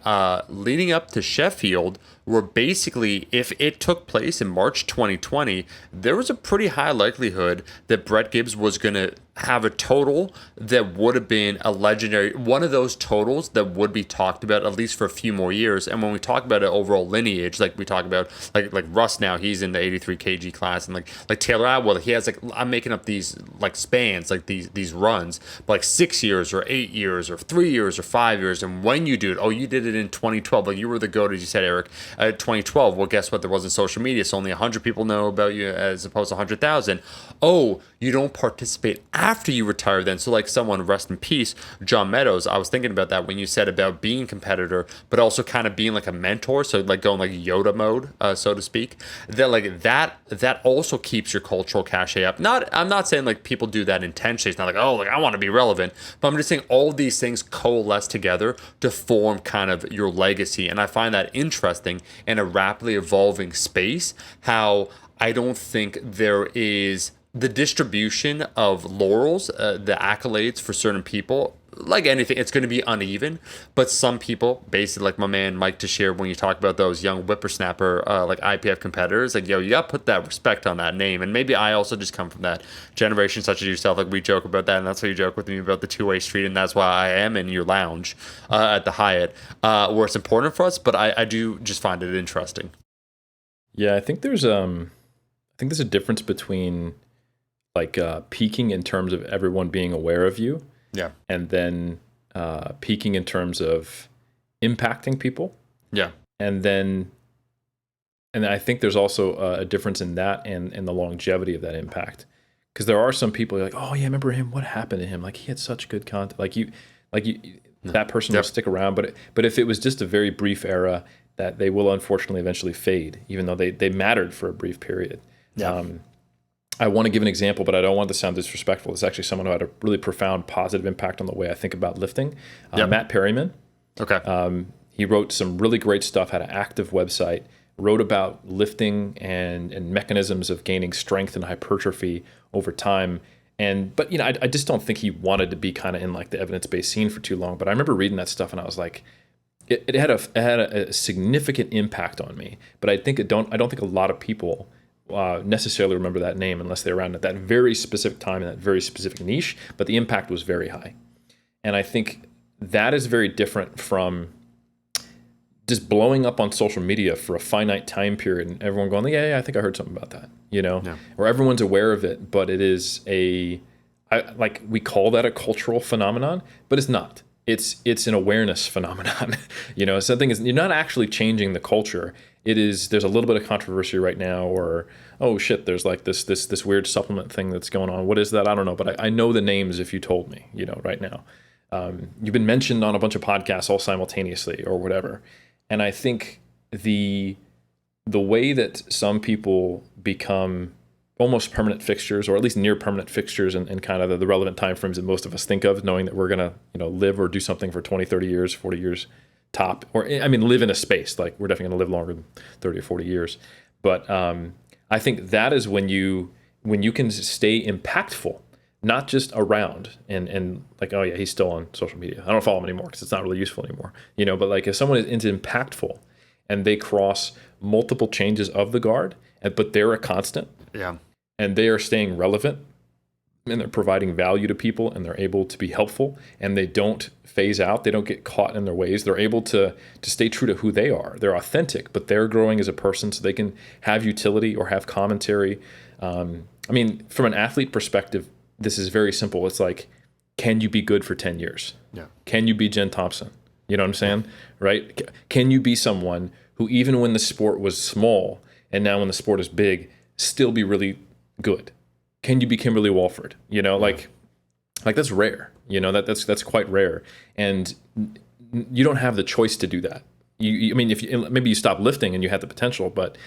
leading up to Sheffield, where basically if it took place in March 2020, there was a pretty high likelihood that Brett Gibbs was going to have a total that would have been a legendary, one of those totals that would be talked about at least for a few more years. And when we talk about an overall lineage, like we talk about like Russ now, he's in the 83 kg class, and like Taylor Atwell, he has, like, I'm making up these like spans, like these runs, but like 6 years or 8 years or 3 years or 5 years. And when you do it, you did it in 2012, like you were the GOAT, as you said, Eric, 2012. Well, guess what? There wasn't social media, so only 100 people know about you as opposed to 100,000. Oh, you don't participate after you retire then. So like someone, rest in peace, John Meadows, I was thinking about that when you said about being a competitor, but also kind of being like a mentor. So like going like Yoda mode, so to speak, that also keeps your cultural cachet up. I'm not saying like people do that intentionally. It's not like, oh, like I want to be relevant, but I'm just saying all these things coalesce together to form kind of your legacy. And I find that interesting in a rapidly evolving space, how I don't think there is the distribution of laurels, the accolades for certain people. Like anything, it's going to be uneven, but some people, basically like my man Mike Teixeira, when you talk about those young whippersnapper like IPF competitors, like, yo, you got to put that respect on that name. And maybe I also just come from that generation, such as yourself. Like, we joke about that, and that's why you joke with me about the two-way street, and that's why I am in your lounge at the Hyatt, where it's important for us. But I do just find it interesting.
Yeah, I think there's a difference between like peaking in terms of everyone being aware of you,
yeah,
and then peaking in terms of impacting people.
Yeah.
And then I think there's also a difference in that and the longevity of that impact. Because there are some people like, oh yeah, remember him? What happened to him? Like he had such good content. That person will stick around. But if it was just a very brief era, that they will unfortunately eventually fade, even though they mattered for a brief period.
Yeah.
I want to give an example, but I don't want to sound disrespectful. It's actually someone who had a really profound positive impact on the way I think about lifting. Matt Perryman.
Okay.
He wrote some really great stuff, had an active website, wrote about lifting and mechanisms of gaining strength and hypertrophy over time. But I just don't think he wanted to be kind of in like the evidence-based scene for too long. But I remember reading that stuff and I was like, it had a significant impact on me. But I don't think a lot of people necessarily remember that name unless they're around at that very specific time in that very specific niche. But the impact was very high, and I think that is very different from just blowing up on social media for a finite time period and everyone going, yeah, I think I heard something about that, or everyone's aware of it, but it is we call that a cultural phenomenon, but it's not. It's an awareness phenomenon. Something is, you're not actually changing the culture. There's a little bit of controversy right now, or, oh shit, there's like this weird supplement thing that's going on. What is that? I don't know, but I know the names if you told me, right now. You've been mentioned on a bunch of podcasts all simultaneously or whatever. And I think the way that some people become almost permanent fixtures, or at least near permanent fixtures in kind of the relevant timeframes that most of us think of, knowing that we're going to live or do something for 20, 30 years, 40 years top, or live in a space. Like we're definitely going to live longer than 30 or 40 years. But I think that is when you can stay impactful, not just around and like, oh yeah, he's still on social media. I don't follow him anymore because it's not really useful anymore. But like if someone is impactful and they cross multiple changes of the guard, but they're a constant.
Yeah.
And they are staying relevant and they're providing value to people and they're able to be helpful and they don't phase out. They don't get caught in their ways. They're able to stay true to who they are. They're authentic, but they're growing as a person so they can have utility or have commentary. From an athlete perspective, this is very simple. It's like, can you be good for 10 years?
Yeah.
Can you be Jen Thompson? You know what I'm saying? Right? Can you be someone who, even when the sport was small and now when the sport is big, still be really good? Can you be Kimberly Walford? Like that's rare. That's quite rare. And you don't have the choice to do that. Maybe you stop lifting and you had the potential, but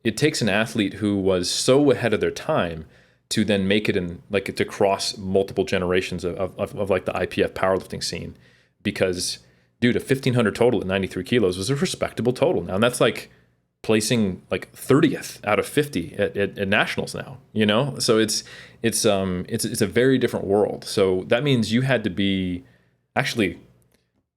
it takes an athlete who was so ahead of their time to then make it in, like, to cross multiple generations of like the IPF powerlifting scene. Because, dude, a 1,500 total at 93 kilos was a respectable total now. And that's like placing like 30th out of 50 at nationals now, So it's a very different world. So that means you had to be actually,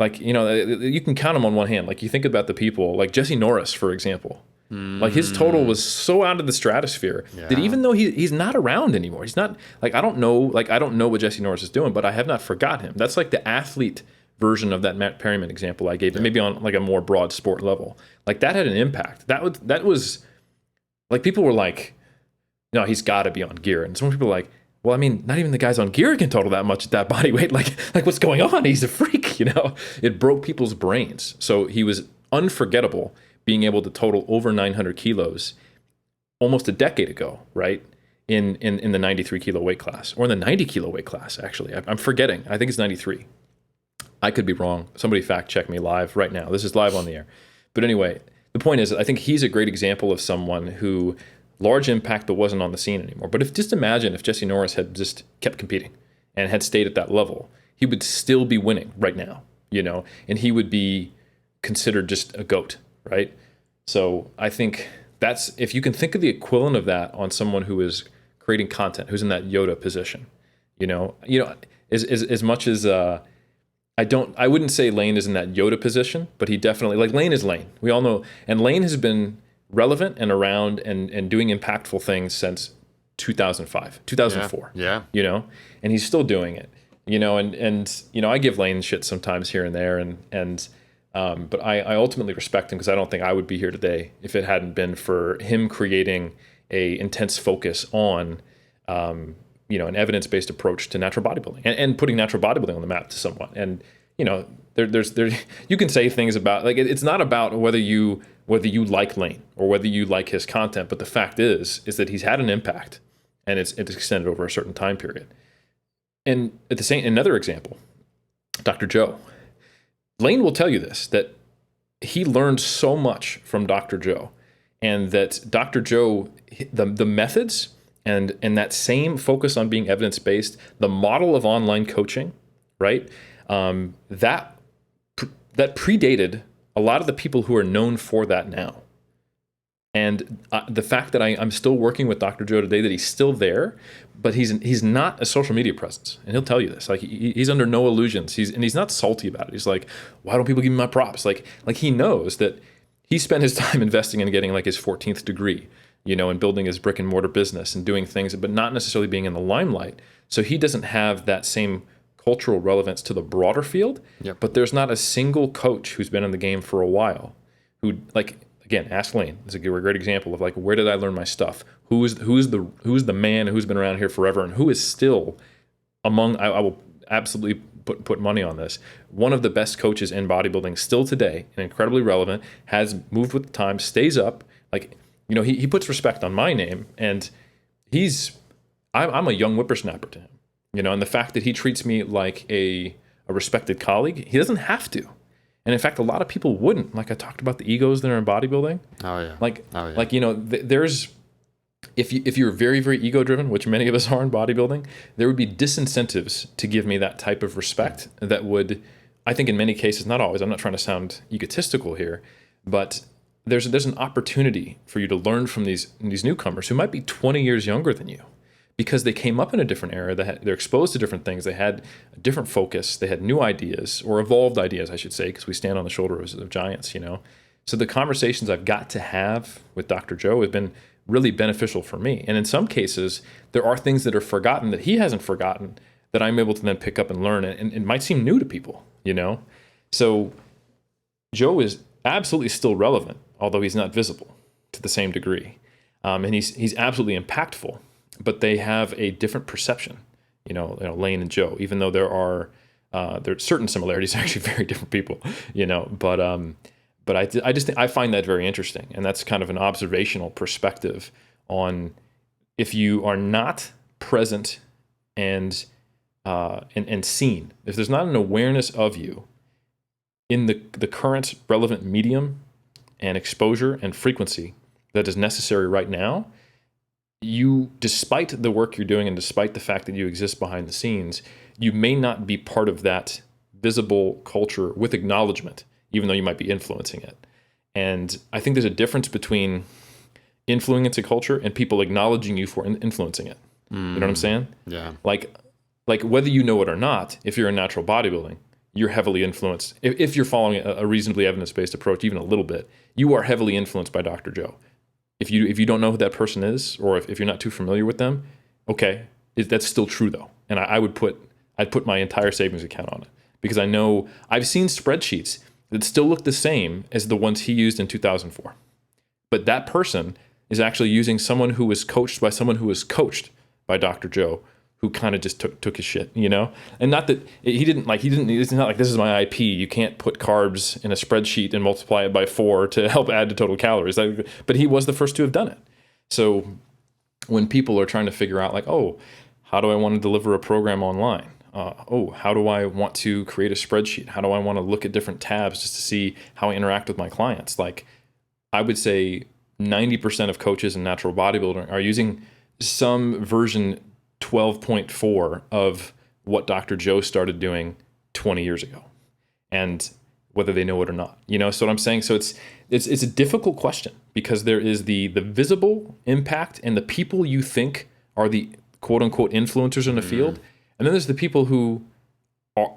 like, you can count them on one hand. Like, you think about the people like Jesse Norris, for example. Like, his total was so out of the stratosphere that even though he's not around anymore, he's not, like, I don't know what Jesse Norris is doing, but I have not forgot him. That's like the athlete version of that Matt Perryman example I gave, maybe on like a more broad sport level. Like, that had an impact. That was like, people were like, no, he's got to be on gear. And some people were like, well, not even the guys on gear can total that much at that body weight. Like what's going on? He's a freak, It broke people's brains. So he was unforgettable, being able to total over 900 kilos almost a decade ago, right? In the 93 kilo weight class, or in the 90 kilo weight class, actually. I'm forgetting. I think it's 93. I could be wrong. Somebody fact check me live right now. This is live on the air. But anyway, the point is, I think he's a great example of someone who, large impact, but wasn't on the scene anymore. But just imagine if Jesse Norris had just kept competing and had stayed at that level, he would still be winning right now, and he would be considered just a GOAT. Right? So I think that's, if you can think of the equivalent of that on someone who is creating content, who's in that Yoda position, as much as I wouldn't say Lane is in that Yoda position, but he definitely, like, Lane is Lane. We all know, and Lane has been relevant and around and doing impactful things since 2005, 2004.
Yeah.
And he's still doing it. And I give Lane shit sometimes here and there, but I ultimately respect him, because I don't think I would be here today if it hadn't been for him creating a intense focus on, an evidence-based approach to natural bodybuilding and putting natural bodybuilding on the map to somewhat. And there's you can say things about, like, it's not about whether you like Lane or whether you like his content, but the fact is that he's had an impact, and it's extended over a certain time period. And at the same, another example, Dr. Joe. Lane will tell you this, that he learned so much from Dr. Joe, and that Dr. Joe, the methods and that same focus on being evidence-based, the model of online coaching, right? That predated a lot of the people who are known for that now. And the fact that I'm still working with Dr. Joe today, that he's still there, but he's not a social media presence, and he'll tell you this. Like, he's under no illusions. He's not salty about it. He's like, why don't people give me my props? Like he knows that he spent his time investing in getting like his 14th degree, and building his brick and mortar business and doing things, but not necessarily being in the limelight. So he doesn't have that same cultural relevance to the broader field.
Yep.
But there's not a single coach who's been in the game for a while who, like, again, ask Lane. It's a great example of, like, where did I learn my stuff? Who's the man who's been around here forever, and who is still among, I will absolutely put money on this, one of the best coaches in bodybuilding still today, and incredibly relevant, has moved with the time, stays up. Like, he puts respect on my name, and I'm a young whippersnapper to him, and the fact that he treats me like a respected colleague, he doesn't have to. And in fact, a lot of people wouldn't. Like, I talked about the egos that are in bodybuilding.
Oh yeah.
Like, there's, if you're very, very ego driven, which many of us are in bodybuilding, there would be disincentives to give me that type of respect that would, I think in many cases, not always, I'm not trying to sound egotistical here, but there's an opportunity for you to learn from these newcomers who might be 20 years younger than you, because they came up in a different era. They're exposed to different things. They had a different focus. They had new ideas, or evolved ideas, I should say, because we stand on the shoulders of giants, So the conversations I've got to have with Dr. Joe have been really beneficial for me. And in some cases, there are things that are forgotten that he hasn't forgotten that I'm able to then pick up and learn. And it might seem new to people, So Joe is absolutely still relevant, although he's not visible to the same degree. And he's absolutely impactful. But they have a different perception, Lane and Joe, even though there are certain similarities, actually very different people, But I just think I find that very interesting, and that's kind of an observational perspective on, if you are not present and seen, if there's not an awareness of you in the current relevant medium and exposure and frequency that is necessary right now, you, despite the work you're doing and despite the fact that you exist behind the scenes, you may not be part of that visible culture with acknowledgement, even though you might be influencing it. And I think there's a difference between influencing a culture and people acknowledging you for influencing it. You know what I'm saying?
Yeah.
Like whether you know it or not, if you're in natural bodybuilding, you're heavily influenced. If you're following a reasonably evidence-based approach, even a little bit, you are heavily influenced by Dr. Joe. If you don't know who that person is, or if you're not too familiar with them, okay, that's still true though. And I'd put my entire savings account on it, because I know I've seen spreadsheets that still look the same as the ones he used in 2004. But that person is actually using someone who was coached by someone who was coached by Dr. Joe, who kind of just took his shit, And not that it's not like, this is my IP. You can't put carbs in a spreadsheet and multiply it by 4 to help add to total calories. But he was the first to have done it. So when people are trying to figure out, like, oh, how do I want to deliver a program online? How do I want to create a spreadsheet? How do I want to look at different tabs just to see how I interact with my clients? Like, I would say 90% of coaches in natural bodybuilding are using some version 12.4 of what Dr. Joe started doing 20 years ago, and whether they know it or not, So what I'm saying, so it's a difficult question, because there is the visible impact and the people you think are the quote unquote influencers in the field, and then there's the people who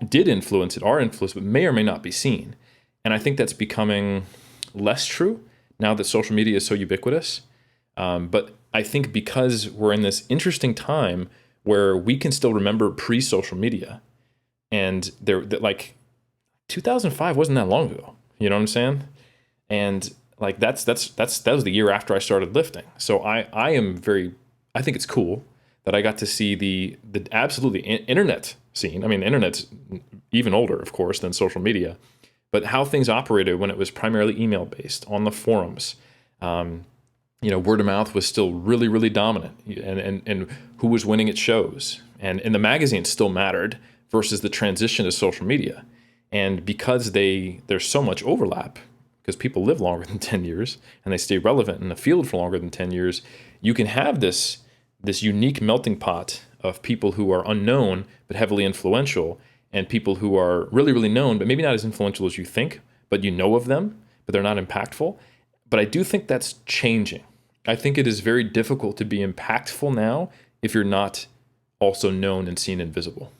did influence it, are influenced, but may or may not be seen. And I think that's becoming less true now that social media is so ubiquitous. But I think because we're in this interesting time where we can still remember pre-social media, and like 2005 wasn't that long ago. You know what I'm saying? And like that was the year after I started lifting. So I think it's cool that I got to see the absolutely internet scene. I mean, the internet's even older, of course, than social media, but how things operated when it was primarily email based on the forums. Word of mouth was still really, really dominant, and who was winning at shows, and the magazines still mattered versus the transition to social media. And because there's so much overlap, because people live longer than 10 years and they stay relevant in the field for longer than 10 years, you can have this unique melting pot of people who are unknown but heavily influential, and people who are really, really known but maybe not as influential as you think, but you know of them, but they're not impactful. But I do think that's changing. I think it is very difficult to be impactful now if you're not also known and seen and visible.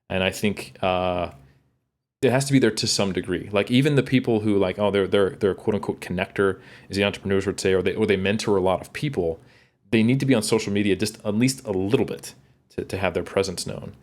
And I think it has to be there to some degree. Like even the people who they're a quote unquote connector, as the entrepreneurs would say, or they mentor a lot of people, they need to be on social media just at least a little bit to have their presence known.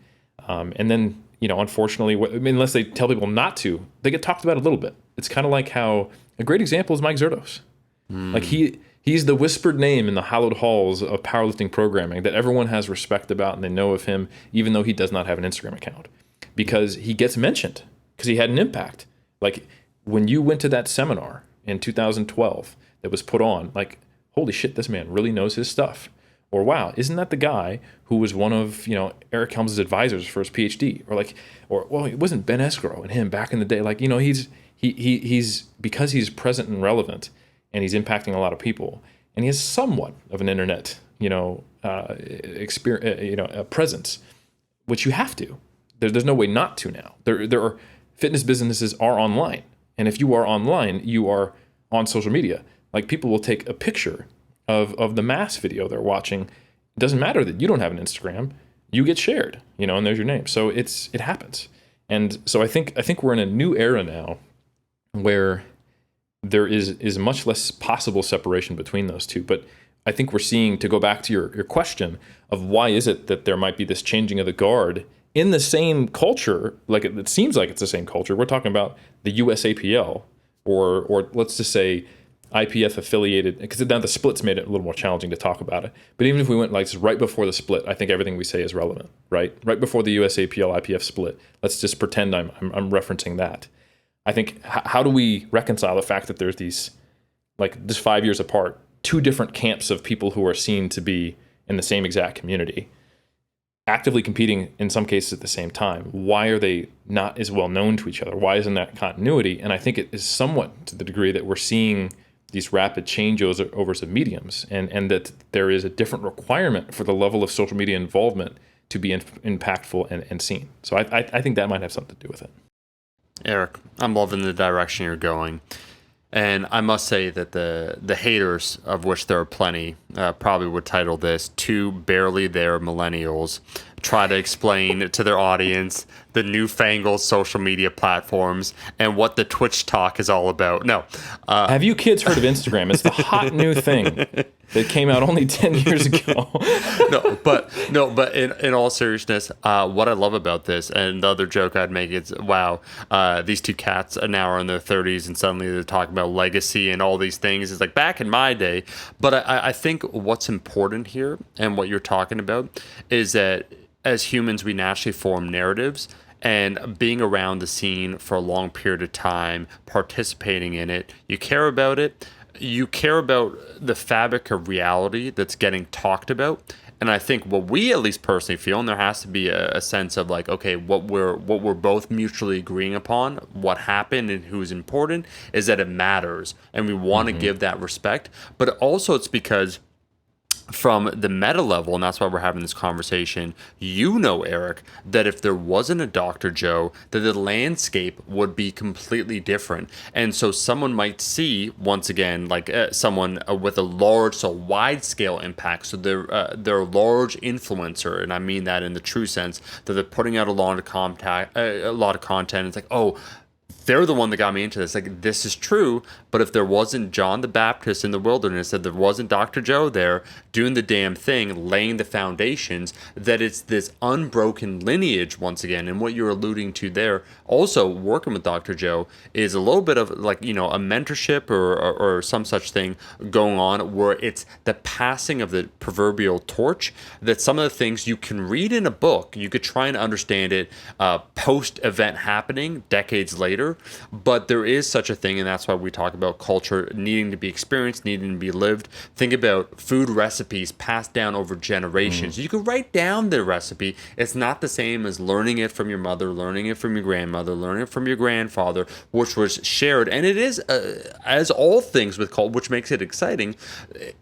And then, unfortunately, unless they tell people not to, they get talked about a little bit. It's kind of like how a great example is Mike Zerdos. Like he's the whispered name in the hallowed halls of powerlifting programming that everyone has respect about and they know of him, even though he does not have an Instagram account, because he gets mentioned because he had an impact. Like when you went to that seminar in 2012 that was put on, like, holy shit, this man really knows his stuff. Or wow, isn't that the guy who was one of Eric Helms' advisors for his PhD? Or it wasn't Ben Escrow and him back in the day. Like he's because he's present and relevant, and he's impacting a lot of people, and he has somewhat of an internet experience, presence, which you have to. There's no way not to now. There are fitness businesses are online, and if you are online, you are on social media. Like people will take a picture of the mass video they're watching. It doesn't matter that you don't have an Instagram, you get shared, and there's your name. So it happens. And so I think we're in a new era now where there is much less possible separation between those two. But I think we're seeing, to go back to your question of why is it that there might be this changing of the guard in the same culture, like it seems like it's the same culture. We're talking about the USAPL or let's just say IPF affiliated, because now the split's made it a little more challenging to talk about it. But even if we went like right before the split, I think everything we say is relevant, right? Right before the USAPL IPF split, let's just pretend I'm referencing that. I think how do we reconcile the fact that there's these, like just 5 years apart, two different camps of people who are seen to be in the same exact community, actively competing in some cases at the same time? Why are they not as well known to each other? Why isn't that continuity? And I think it is somewhat to the degree that we're seeing these rapid changeovers of mediums, and that there is a different requirement for the level of social media involvement to be impactful and seen. So I think that might have something to do with it.
Eric, I'm loving the direction you're going. And I must say that the haters, of which there are plenty, probably would title this "Two Barely There Millennials Try to Explain to Their Audience the Newfangled Social Media Platforms and What the Twitch Talk is All About." No.
Have you kids heard of Instagram? It's the hot new thing that came out only 10 years ago.
But in all seriousness, what I love about this, and the other joke I'd make is, wow, these two cats are now in their 30s and suddenly they're talking about legacy and all these things. It's like back in my day. But I think what's important here and what you're talking about is that as humans, we naturally form narratives. And being around the scene for a long period of time, participating in it, you care about it. You care about the fabric of reality that's getting talked about. And I think what we at least personally feel, and there has to be a sense of like, okay, what we're both mutually agreeing upon, what happened and who is important, is that it matters. And we want to give that respect. But also it's because from the meta level, and that's why we're having this conversation, Eric, that if there wasn't a Dr. Joe, that the landscape would be completely different. And so someone might see, once again, like someone with a large, so wide scale impact. So they're a large influencer, and I mean that in the true sense, that they're putting out a lot of content. It's like, oh, they're the one that got me into this. Like, this is true, but if there wasn't John the Baptist in the wilderness, if there wasn't Dr. Joe there doing the damn thing, laying the foundations, that it's this unbroken lineage once again. And what you're alluding to there, also working with Dr. Joe, is a little bit of like, you know, a mentorship or some such thing going on, where it's the passing of the proverbial torch, that some of the things you can read in a book, you could try and understand it post-event happening decades later, but there is such a thing, and that's why we talk about culture needing to be experienced, needing to be lived. Think about food recipes passed down over generations. You could write down the recipe. It's not the same as learning it from your mother, learning it from your grandmother, learning it from your grandfather, which was shared. And it is, as all things with culture, which makes it exciting,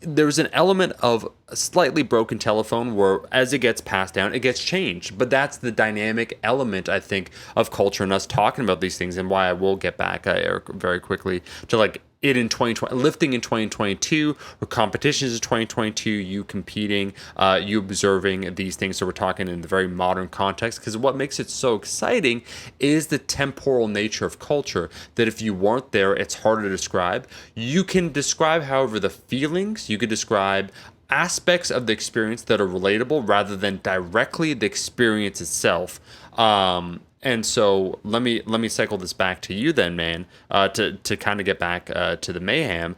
there's an element of a slightly broken telephone where as it gets passed down, it gets changed. But that's the dynamic element, I think, of culture and us talking about these things, and why I will get back, Eric, very quickly to like it in 2020, lifting in 2022, or competitions in 2022, you competing, you observing these things. So we're talking in the very modern context, because what makes it so exciting is the temporal nature of culture, that if you weren't there, it's harder to describe. You can describe, however, the feelings, you could describe aspects of the experience that are relatable rather than directly the experience itself. And so let me cycle this back to you then, man, to kind of get back to the Mayhem.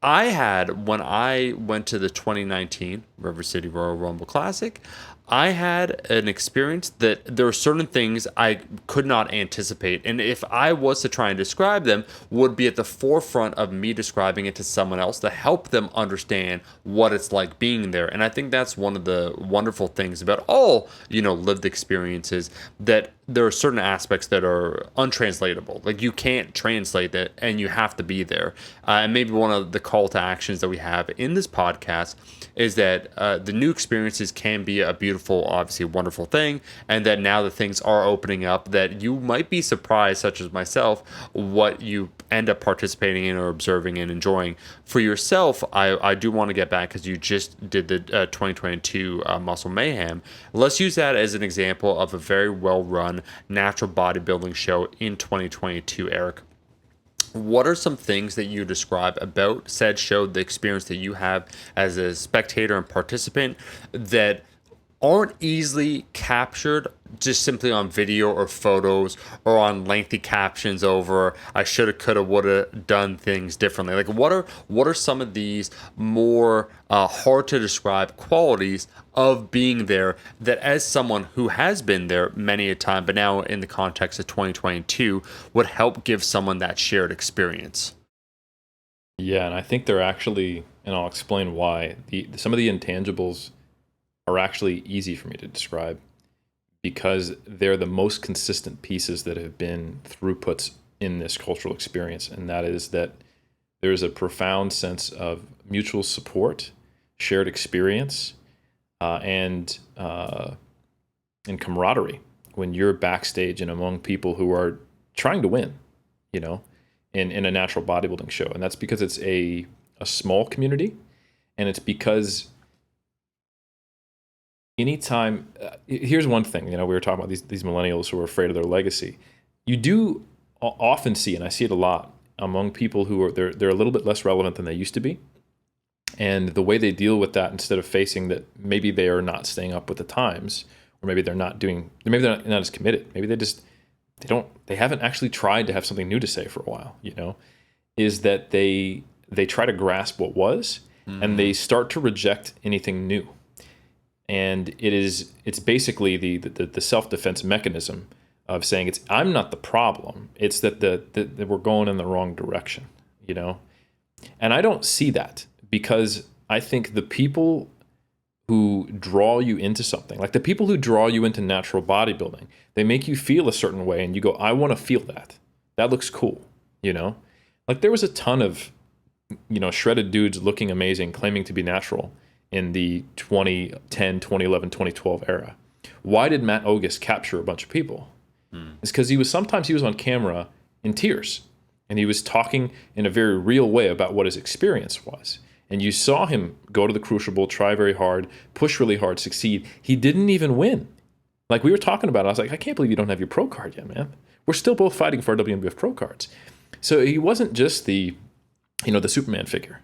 I had, when I went to the 2019 River City Royal Rumble Classic, I had an experience that there were certain things I could not anticipate. And if I was to try and describe them, would be at the forefront of me describing it to someone else to help them understand what it's like being there. And I think that's one of the wonderful things about all, you know, lived experiences, that there are certain aspects that are untranslatable. Like, you can't translate it, and you have to be there. And maybe one of the call to actions that we have in this podcast is that the new experiences can be a beautiful, obviously wonderful thing, and that now that things are opening up, that you might be surprised, such as myself, what you end up participating in or observing and enjoying. For yourself, I do want to get back, because you just did the 2022 Muscle Mayhem. Let's use that as an example of a very well-run natural bodybuilding show in 2022, Eric. What are some things that you describe about said show, the experience that you have as a spectator and participant, that aren't easily captured just simply on video or photos, or on lengthy captions over I shoulda, coulda, woulda done things differently? Like, what are some of these more hard to describe qualities of being there, that as someone who has been there many a time, but now in the context of 2022, would help give someone that shared experience?
Yeah, and I think they're actually, and I'll explain why, some of the intangibles are actually easy for me to describe, because they're the most consistent pieces that have been throughputs in this cultural experience. And that is that there's a profound sense of mutual support, shared experience, and camaraderie when you're backstage and among people who are trying to win, you know, in a natural bodybuilding show. And that's because it's a small community, and it's because anytime, here's one thing, you know, we were talking about these millennials who are afraid of their legacy. You do often see, and I see it a lot, among people who are, they're a little bit less relevant than they used to be. And the way they deal with that, instead of facing that maybe they are not staying up with the times, or maybe they're not as committed. Maybe they haven't actually tried to have something new to say for a while, you know, is that they try to grasp what was, and they start to reject anything new. And it's basically the self-defense mechanism of saying I'm not the problem. It's that we're going in the wrong direction, you know? And I don't see that, because I think the people who draw you into something, like the people who draw you into natural bodybuilding, they make you feel a certain way, and you go, I want to feel that. That looks cool, you know? Like, there was a ton of, you know, shredded dudes looking amazing, claiming to be natural in the 2010, 2011, 2012 era. Why did Matt Ogus capture a bunch of people? It's because he was on camera in tears, and he was talking in a very real way about what his experience was. And you saw him go to the Crucible, try very hard, push really hard, succeed. He didn't even win. Like, we were talking about it, I was like, I can't believe you don't have your pro card yet, man. we're still both fighting for our WNBF pro cards. So he wasn't just the Superman figure,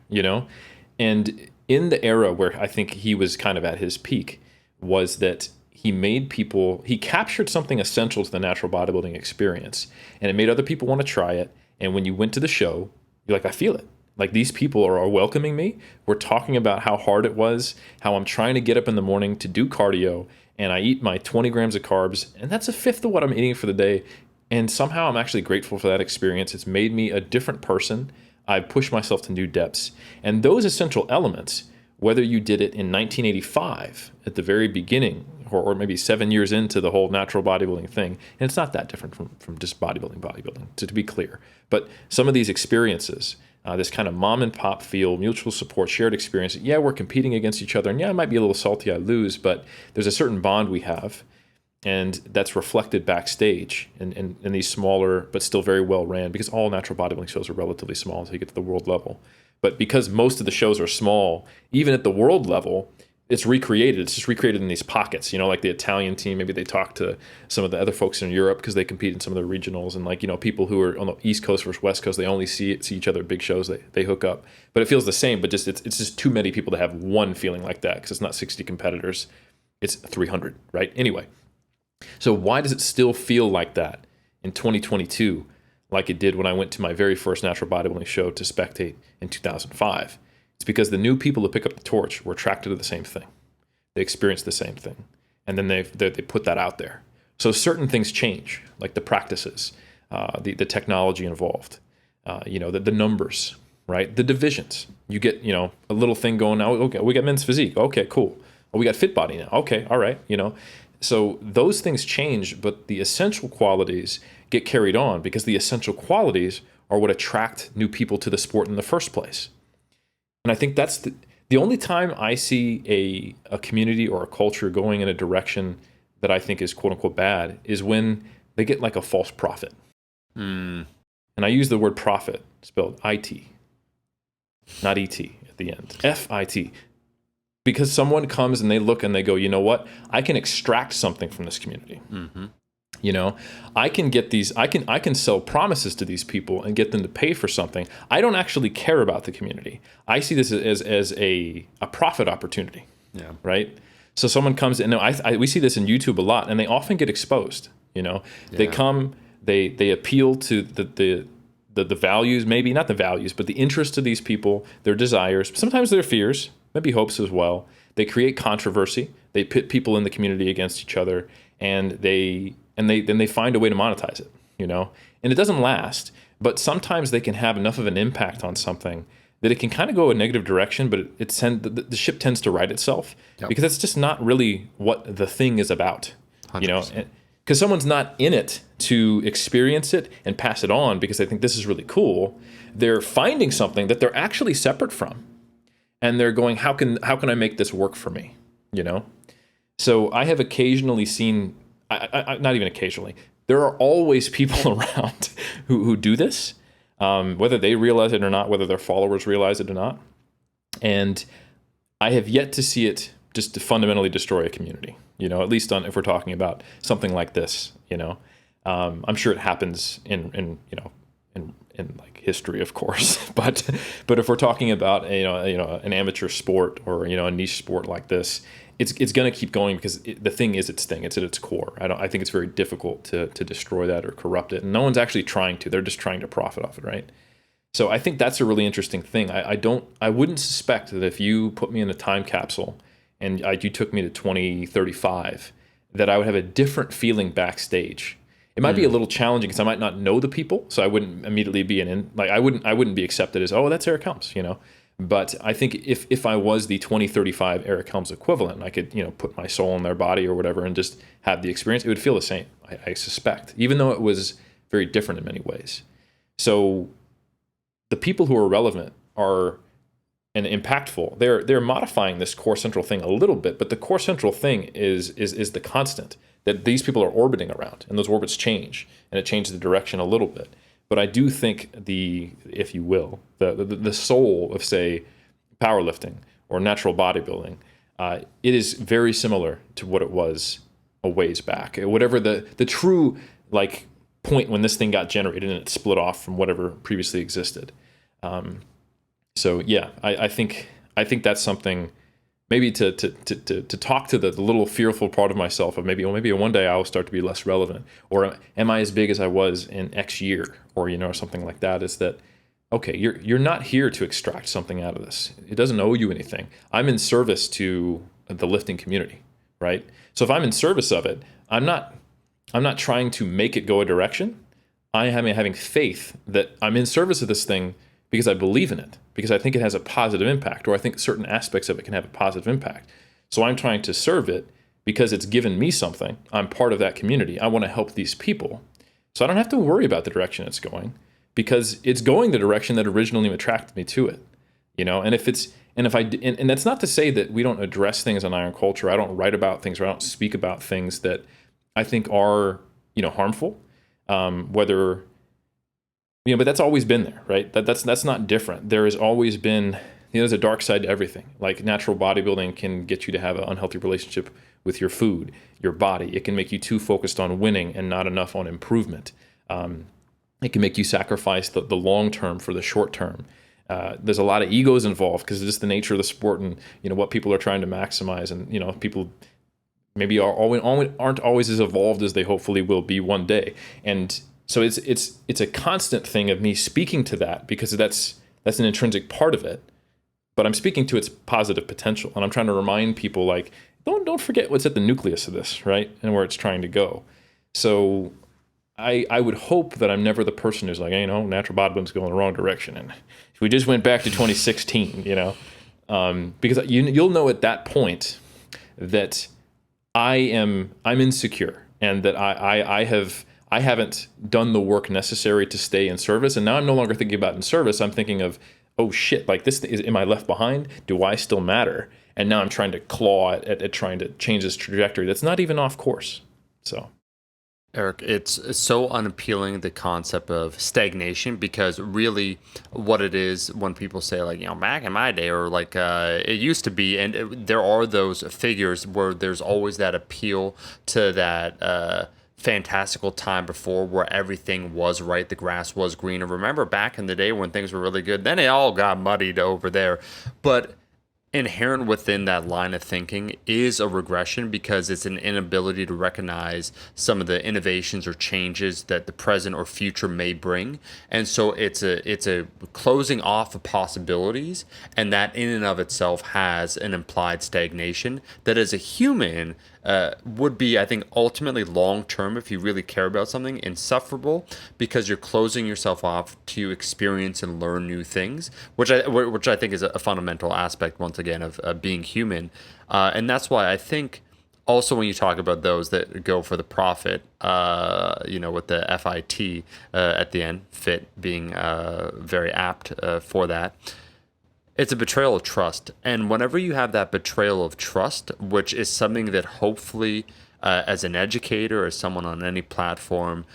and in the era where I think he was kind of at his peak was that he captured something essential to the natural bodybuilding experience, and it made other people want to try it. And when you went to the show, you're like, I feel it. Like, these people are welcoming me. We're talking about how hard it was, how I'm trying to get up in the morning to do cardio, and I eat my 20 grams of carbs, and that's a fifth of what I'm eating for the day. And somehow I'm actually grateful for that experience. It's made me a different person. I've pushed myself to new depths. And those essential elements, whether you did it in 1985 at the very beginning, or maybe 7 years into the whole natural bodybuilding thing, and it's not that different from just bodybuilding, to be clear. But some of these experiences, this kind of mom and pop feel, mutual support, shared experience. Yeah, we're competing against each other, and yeah, I might be a little salty I lose, but there's a certain bond we have, and that's reflected backstage in these smaller but still very well ran, because all natural bodybuilding shows are relatively small until you get to the world level. But because most of the shows are small, even at the world level, it's recreated. It's just recreated in these pockets, like the Italian team. Maybe they talk to some of the other folks in Europe because they compete in some of the regionals, and people who are on the East Coast versus West Coast, they only see each other at big shows. They hook up, but it feels the same. But just it's just too many people to have one feeling like that, because it's not 60 competitors, it's 300, right? Anyway, so why does it still feel like that in 2022, like it did when I went to my very first natural bodybuilding show to spectate in 2005? It's because the new people who pick up the torch were attracted to the same thing. They experienced the same thing. And then they put that out there. So certain things change, like the practices, the technology involved, the numbers, right? The divisions. You get, a little thing going now. Okay, we got men's physique. Okay, cool. Oh, we got fit body now. Okay, all right, So those things change, but the essential qualities get carried on, because the essential qualities are what attract new people to the sport in the first place. And I think that's the only time I see a community or a culture going in a direction that I think is quote unquote bad is when they get like a false prophet. And I use the word prophet spelled I-T, not E-T at the end, F-I-T. Because someone comes and they look and they go, you know what? I can extract something from this community. Mm-hmm. I can get these, I can sell promises to these people and get them to pay for something. I don't actually care about the community. I see this as a profit opportunity. Yeah. Right. So someone comes in, we see this in YouTube a lot, and they often get exposed. They come, they appeal to the values, maybe not the values, but the interests of these people, their desires, sometimes their fears, maybe hopes as well. They create controversy. They pit people in the community against each other, and then they find a way to monetize it, and it doesn't last, but sometimes they can have enough of an impact on something that it can kind of go a negative direction, but the ship tends to right itself. Yep. Because that's just not really what the thing is about, 100%. Because someone's not in it to experience it and pass it on because they think this is really cool. They're finding something that they're actually separate from, and they're going, how can I make this work for me, So I have occasionally seen, not even occasionally, there are always people around who do this, whether they realize it or not, whether their followers realize it or not. And I have yet to see it just to fundamentally destroy a community, at least if we're talking about something like this, I'm sure it happens in like history, of course, but if we're talking about an amateur sport or a niche sport like this, it's going to keep going because the thing is its thing. It's at its core. I think it's very difficult to destroy that or corrupt it. And no one's actually trying to. They're just trying to profit off it, right? So I think that's a really interesting thing. I wouldn't suspect that if you put me in a time capsule and you took me to 2035, that I would have a different feeling backstage. It might be a little challenging because I might not know the people, so I wouldn't immediately be I wouldn't be accepted as, oh, that's Eric Helms, But I think if I was the 2035 Eric Helms equivalent, I could, put my soul in their body or whatever and just have the experience, it would feel the same, I suspect, even though it was very different in many ways. So the people who are relevant and impactful, they're modifying this core central thing a little bit, but the core central thing is the constant that these people are orbiting around, and those orbits change, and it changes the direction a little bit. But I do think if you will, the soul of, say, powerlifting or natural bodybuilding, it is very similar to what it was a ways back. Whatever the true point when this thing got generated and it split off from whatever previously existed. So yeah, I think that's something maybe to talk to the little fearful part of myself of maybe one day I will start to be less relevant, or am I as big as I was in X year, or something like that. Is that okay? You're not here to extract something out of this. It doesn't owe you anything. I'm in service to the lifting community, right? So if I'm in service of it, I'm not trying to make it go a direction. I am having faith that I'm in service of this thing because I believe in it, because I think it has a positive impact, or I think certain aspects of it can have a positive impact. So I'm trying to serve it because it's given me something. I'm part of that community. I want to help these people. So I don't have to worry about the direction it's going, because it's going the direction that originally attracted me to it. And that's not to say that we don't address things on Iron Culture. I don't write about things, or I don't speak about things that I think are, harmful, but that's always been there, right? That's not different. There has always been, there's a dark side to everything. Like natural bodybuilding can get you to have an unhealthy relationship with your food, your body. It can make you too focused on winning and not enough on improvement. It can make you sacrifice the long term for the short term. There's a lot of egos involved because it's just the nature of the sport and what people are trying to maximize, and people maybe aren't always as evolved as they hopefully will be one day. And so it's a constant thing of me speaking to that, because that's an intrinsic part of it, but I'm speaking to its positive potential, and I'm trying to remind people like don't forget what's at the nucleus of this, right, and where it's trying to go. So I would hope that I'm never the person who's like, natural bodybuilding's going the wrong direction, and if we just went back to 2016, because you'll know at that point that I'm insecure, and that I haven't done the work necessary to stay in service. And now I'm no longer thinking about in service. I'm thinking of, oh shit, like am I left behind? Do I still matter? And now I'm trying to claw at trying to change this trajectory that's not even off course. So,
Eric, it's so unappealing, the concept of stagnation, because really what it is when people say like, back in my day, or like it used to be, and there are those figures where there's always that appeal to that fantastical time before where everything was right, the grass was greener. Remember back in the day when things were really good, then it all got muddied over there. But inherent within that line of thinking is a regression, because it's an inability to recognize some of the innovations or changes that the present or future may bring. And so it's a closing off of possibilities, and that in and of itself has an implied stagnation that as a human would be, I think, ultimately long term, if you really care about something, insufferable, because you're closing yourself off to experience and learn new things, which I think is a fundamental aspect, once again, of being human. And that's why I think also when you talk about those that go for the profit, with the FIT at the end, fit being very apt for that. It's a betrayal of trust. And whenever you have that betrayal of trust, which is something that hopefully as an educator, as someone on any platform,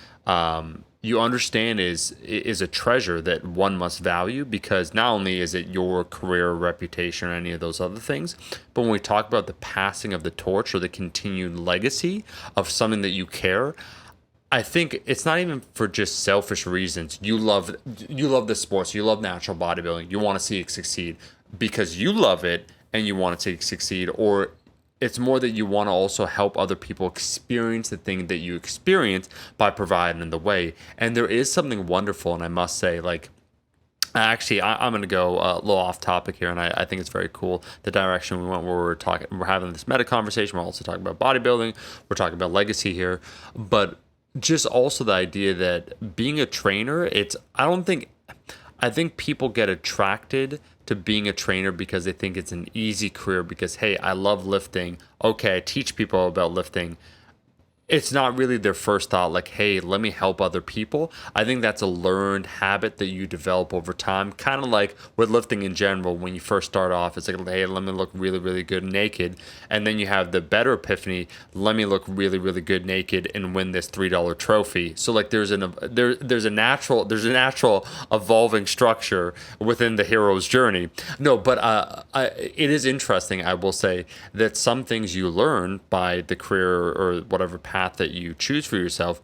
you understand is a treasure that one must value, because not only is it your career, reputation, or any of those other things, but when we talk about the passing of the torch or the continued legacy of something that you care, I think it's not even for just selfish reasons. You love the sports, you love natural bodybuilding, you want to see it succeed because you love it and you want to see it succeed, or it's more that you want to also help other people experience the thing that you experience by providing the way. And there is something wonderful, and I must say, like, actually, I'm going to go a little off topic here, and I think it's very cool the direction we went, where we're having this meta conversation. We're also talking about bodybuilding, we're talking about legacy here, but just also the idea that being a trainer, I think people get attracted to being a trainer because they think it's an easy career, because, hey, I love lifting. Okay, I teach people about lifting. It's not really their first thought, like, hey, let me help other people. I think that's a learned habit that you develop over time, kind of like with lifting in general. When you first start off, it's like, hey, let me look really, really good naked. And then you have the better epiphany, let me look really, really good naked and win this $3 trophy. So like there's a natural evolving structure within the hero's journey. No, but it is interesting, I will say, that some things you learn by the career or whatever path that you choose for yourself,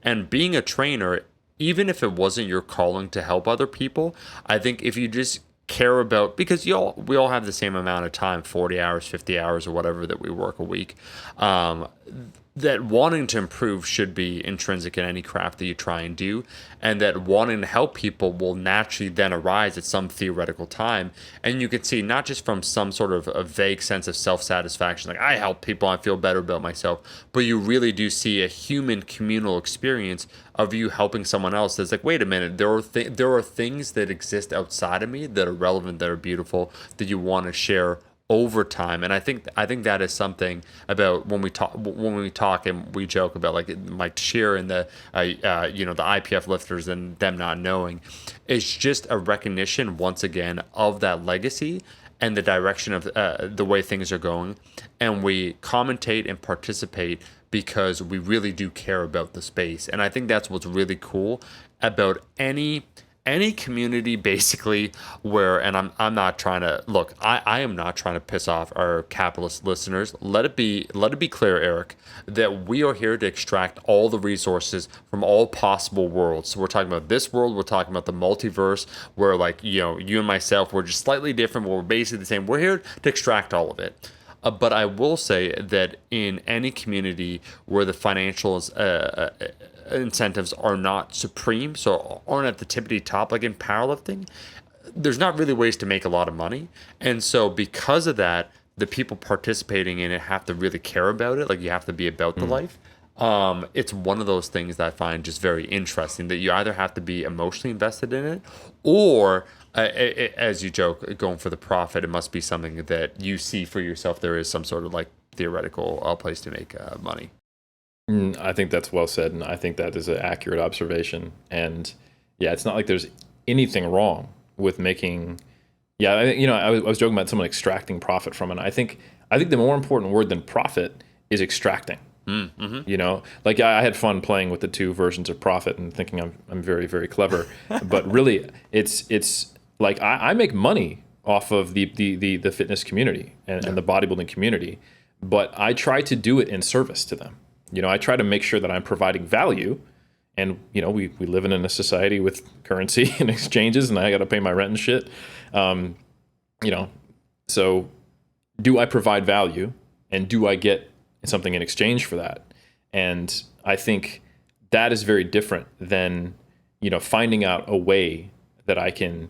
And being a trainer, even if it wasn't your calling to help other people, I think if you just care about, because we all have the same amount of time, 40 hours, 50 hours, or whatever that we work a week, that wanting to improve should be intrinsic in any craft that you try and do, and that wanting to help people will naturally then arise at some theoretical time. And you can see, not just from some sort of a vague sense of self-satisfaction, like I help people, I feel better about myself, but you really do see a human communal experience of you helping someone else that's like, wait a minute, there are things that exist outside of me that are relevant, that are beautiful, that you want to share over time. And I think that is something about when we talk and we joke about like Mike Shear and the the IPF lifters and them not knowing. It's just a recognition once again of that legacy and the direction of the way things are going, and we commentate and participate because we really do care about the space. And I think that's what's really cool about any community, basically, where, and I'm not trying to look, I am not trying to piss off our capitalist listeners. Let it be clear, Eric, that we are here to extract all the resources from all possible worlds. So we're talking about this world, we're talking about the multiverse, where like, you and myself, we're just slightly different, but we're basically the same. We're here to extract all of it. But I will say that in any community where the financial incentives are not supreme, so aren't at the tippity top, like in powerlifting, there's not really ways to make a lot of money. And so because of that, the people participating in it have to really care about it. Like you have to be about the life. It's one of those things that I find just very interesting, that you either have to be emotionally invested in it, or as you joke, going for the profit. It must be something that you see for yourself. There is some sort of like theoretical place to make money.
I think that's well said, and I think that is an accurate observation. And yeah, it's not like there's anything wrong with making. Yeah, I was joking about someone extracting profit from it. I think the more important word than profit is extracting. Mm-hmm. Like I had fun playing with the two versions of profit and thinking I'm very, very clever, but really it's like I make money off of the fitness community and the bodybuilding community, but I try to do it in service to them. I try to make sure that I'm providing value, and we live in a society with currency and exchanges, and I got to pay my rent and shit. So do I provide value, and do I get something in exchange for that? And I think that is very different than finding out a way that I can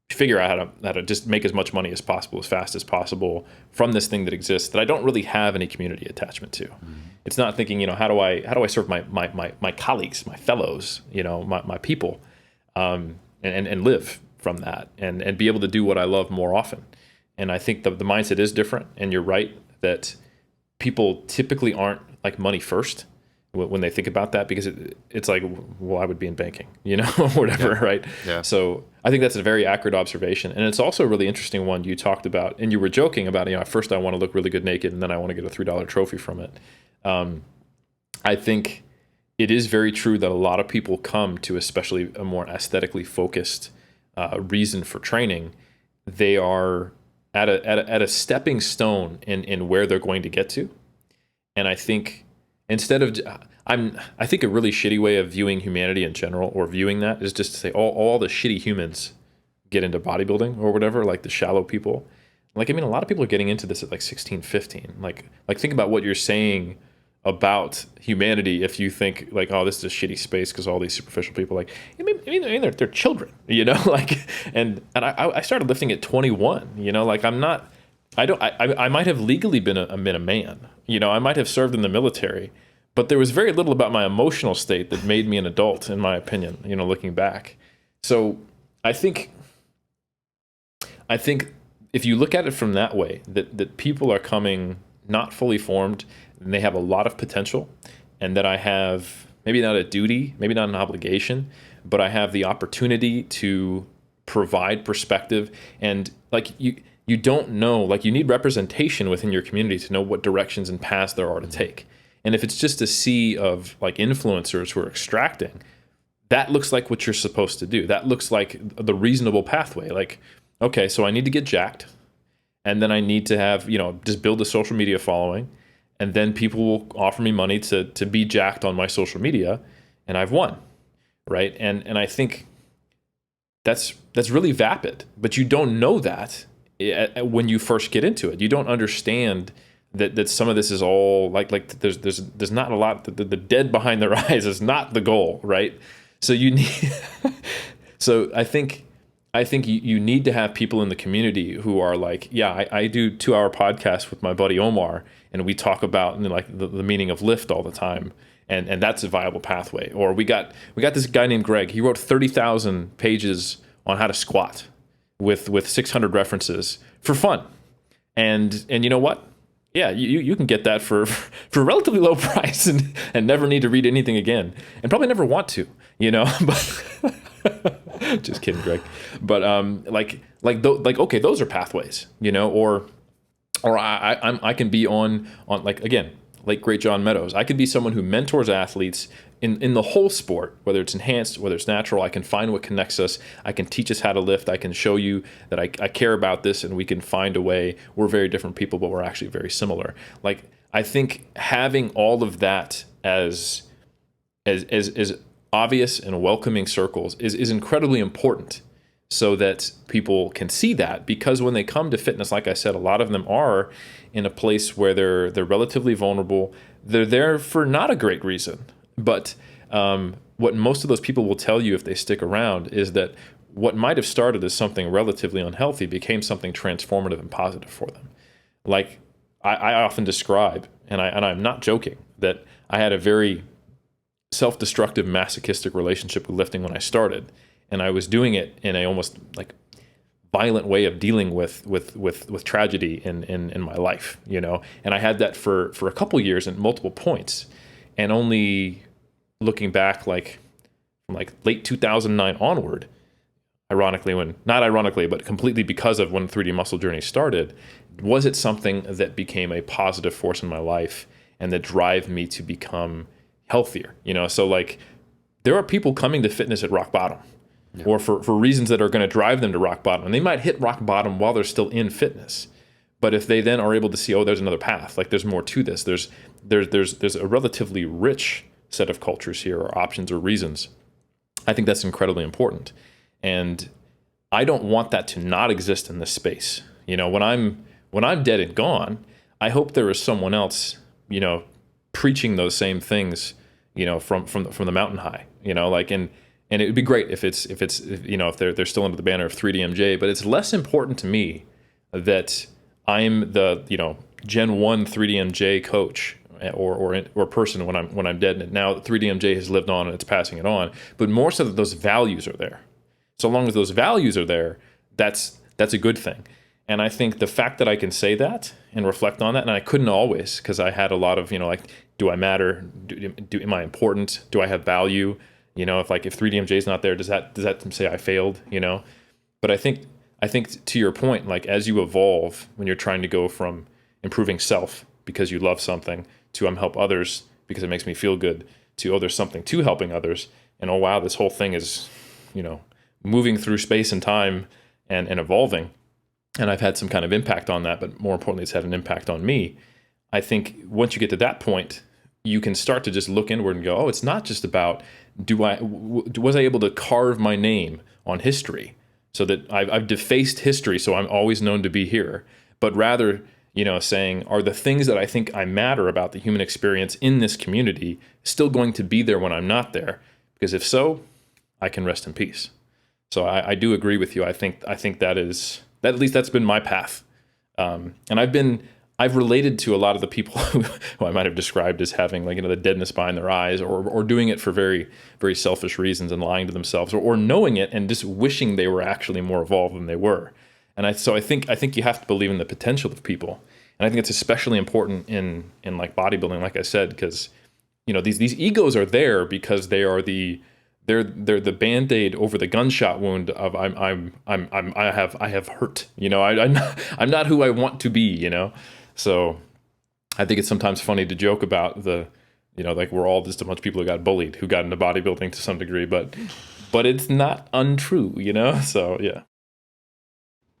figure out how to just make as much money as possible, as fast as possible from this thing that exists that I don't really have any community attachment to. Mm-hmm. It's not thinking, how do I serve my colleagues, my fellows, my people, and live from that and be able to do what I love more often. And I think the mindset is different. And you're right that people typically aren't like money first when they think about that, because it's like, well, I would be in banking, or whatever, yeah. Right? Yeah. So I think that's a very accurate observation. And it's also a really interesting one you talked about, and you were joking about, at first I want to look really good naked, and then I want to get a $3 trophy from it. I think it is very true that a lot of people come to, especially a more aesthetically focused reason for training. They are at a stepping stone in where they're going to get to. And I think instead of, I think a really shitty way of viewing humanity in general, or viewing that, is just to say all the shitty humans get into bodybuilding or whatever, like the shallow people. Like, a lot of people are getting into this at like 16, 15. Like think about what you're saying about humanity if you think like, oh, this is a shitty space because all these superficial people, like, they're children, like, and I started lifting at 21, like I might have legally been a man, I might have served in the military, but there was very little about my emotional state that made me an adult, in my opinion, looking back. So I think if you look at it from that way, that people are coming not fully formed, and they have a lot of potential, and that I have maybe not a duty, maybe not an obligation, but I have the opportunity to provide perspective. And like you don't know, like you need representation within your community to know what directions and paths there are to take. And if it's just a sea of like influencers who are extracting, that looks like what you're supposed to do. That looks like the reasonable pathway. Like, okay, so I need to get jacked, and then I need to have, just build a social media following, and then people will offer me money to be jacked on my social media, and I've won, right? And I think that's really vapid, but you don't know that when you first get into it. You don't understand that some of this is all like there's not a lot. The dead behind their eyes is not the goal, right? So you need. So I think you need to have people in the community who are like, yeah, I do 2-hour podcasts with my buddy Omar, and we talk about like the meaning of lift all the time, and that's a viable pathway. Or we got this guy named Greg. He wrote 30,000 pages on how to squat with 600 references for fun, and you know what? Yeah, you can get that for a relatively low price and never need to read anything again, and probably never want to, but. Just kidding, Greg. But okay, those are pathways, or I can be on like, again, like great John Meadows. I could be someone who mentors athletes in the whole sport, whether it's enhanced, whether it's natural. I can find what connects us. I can teach us how to lift. I can show you that I care about this, and we can find a way. We're very different people, but we're actually very similar. Like, I think having all of that as obvious and welcoming circles is incredibly important, so that people can see that, because when they come to fitness, like I said, a lot of them are in a place where they're relatively vulnerable. They're there for not a great reason, but what most of those people will tell you if they stick around is that what might have started as something relatively unhealthy became something transformative and positive for them. Like I often describe, and I'm not joking, that I had a very self-destructive, masochistic relationship with lifting when I started, and I was doing it in a almost like violent way of dealing with tragedy in my life, And I had that for a couple years at multiple points, and only looking back, from late 2009 onward, not ironically, but completely because of when the 3D Muscle journey started, was it something that became a positive force in my life and that drive me to become healthier, So like, there are people coming to fitness at rock bottom, or for reasons that are going to drive them to rock bottom, and they might hit rock bottom while they're still in fitness. But if they then are able to see, oh, there's another path, like there's more to this. There's a relatively rich set of cultures here, or options, or reasons. I think that's incredibly important, and I don't want that to not exist in this space. When I'm dead and gone, I hope there is someone else, preaching those same things, from the mountain high, and it would be great if they're still under the banner of 3DMJ, but it's less important to me that I'm the, Gen 1 3DMJ coach or person when I'm dead. And now 3DMJ has lived on and it's passing it on, but more so that those values are there. So long as those values are there, that's a good thing. And I think the fact that I can say that and reflect on that, and I couldn't always, because I had a lot of, do I matter? Am I important? Do I have value? If 3DMJ is not there, does that say I failed? But I think to your point, like, as you evolve, when you're trying to go from improving self because you love something to help others because it makes me feel good, to, oh, there's something to helping others, and, oh wow, this whole thing is, moving through space and time and evolving. And I've had some kind of impact on that, but more importantly, it's had an impact on me. I think once you get to that point, you can start to just look inward and go, oh, it's not just about, was I able to carve my name on history so that I've defaced history so I'm always known to be here, but rather, saying, are the things that I think I matter about the human experience in this community still going to be there when I'm not there? Because if so, I can rest in peace. So I do agree with you. I think that is, that at least that's been my path. And I've related to a lot of the people who I might have described as having, like, the deadness behind their eyes, or doing it for very, very selfish reasons and lying to themselves, or knowing it and just wishing they were actually more evolved than they were. And so I think you have to believe in the potential of people. And I think it's especially important in like bodybuilding, like I said, because, these egos are there because they're the Band-Aid over the gunshot wound of I have hurt, I'm not who I want to be, So I think it's sometimes funny to joke about like we're all just a bunch of people who got bullied, who got into bodybuilding to some degree, but it's not untrue, So yeah.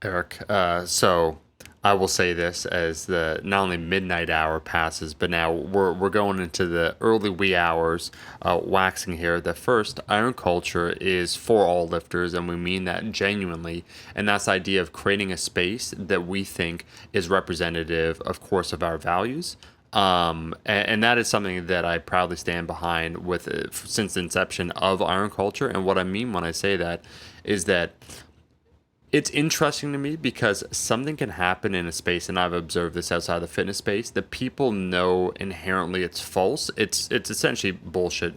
Eric, so I will say this as the not only midnight hour passes, but now we're going into the early wee hours, waxing here. The first, iron culture is for all lifters, and we mean that genuinely. And that's the idea of creating a space that we think is representative, of course, of our values. And that is something that I proudly stand behind with since the inception of iron culture. And what I mean when I say that is that it's interesting to me because something can happen in a space, and I've observed this outside the fitness space, that people know inherently it's false. It's essentially bullshit.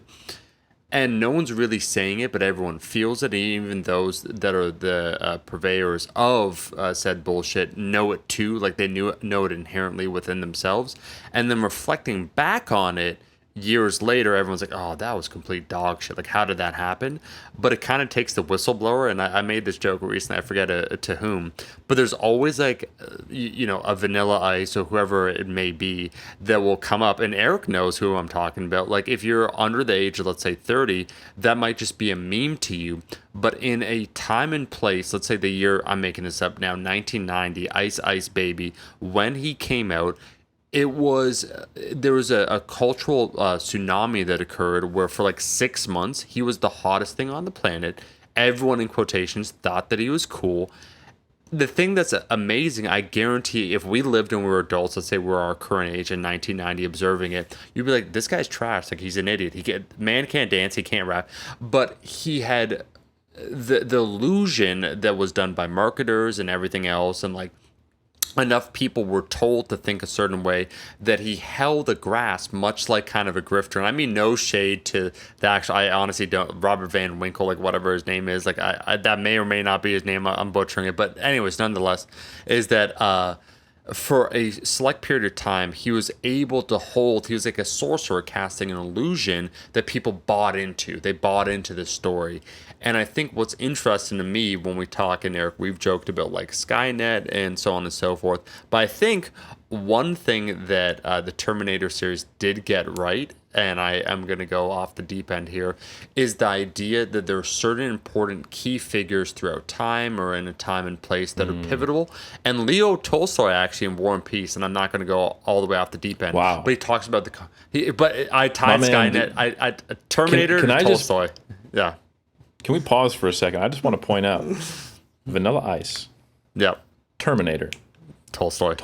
And no one's really saying it, but everyone feels it. Even those that are the purveyors of said bullshit know it too. Like they know it inherently within themselves. And then reflecting back on it years later, everyone's like, oh, that was complete dog shit. Like, how did that happen? But it kind of takes the whistleblower. And I made this joke recently. I forget to whom. But there's always like, a Vanilla Ice or whoever it may be that will come up. And Eric knows who I'm talking about. Like, if you're under the age of, let's say, 30, that might just be a meme to you. But in a time and place, let's say the year, I'm making this up now, 1990, Ice Baby, when he came out, there was a cultural tsunami that occurred where for like 6 months he was the hottest thing on the planet. Everyone in quotations thought that he was cool. The thing that's amazing, I guarantee if we lived and we were adults, let's say we're our current age in 1990 observing it, you'd be like, this guy's trash. Like, he's an idiot. Man can't dance, he can't rap. But he had the illusion that was done by marketers and everything else, and like enough people were told to think a certain way that he held a grasp, much like kind of a grifter. And I mean, no shade to the actual, I honestly don't, Robert Van Winkle, like whatever his name is, like I that may or may not be his name, I'm butchering it. But anyways, nonetheless, is that for a select period of time, he was able to hold, he was like a sorcerer casting an illusion that people bought into. They bought into the story. And I think what's interesting to me when we talk, and Eric, we've joked about like Skynet and so on and so forth. But I think one thing that the Terminator series did get right, and I am going to go off the deep end here, is the idea that there are certain important key figures throughout time or in a time and place that are pivotal. And Leo Tolstoy actually in War and Peace, and I'm not going to go all the way off the deep end.
Wow.
But he talks about but I tied Skynet, Terminator,
can I
Tolstoy. Yeah.
Can we pause for a second? I just want to point out Vanilla Ice.
Yep.
Terminator.
Tolstoy.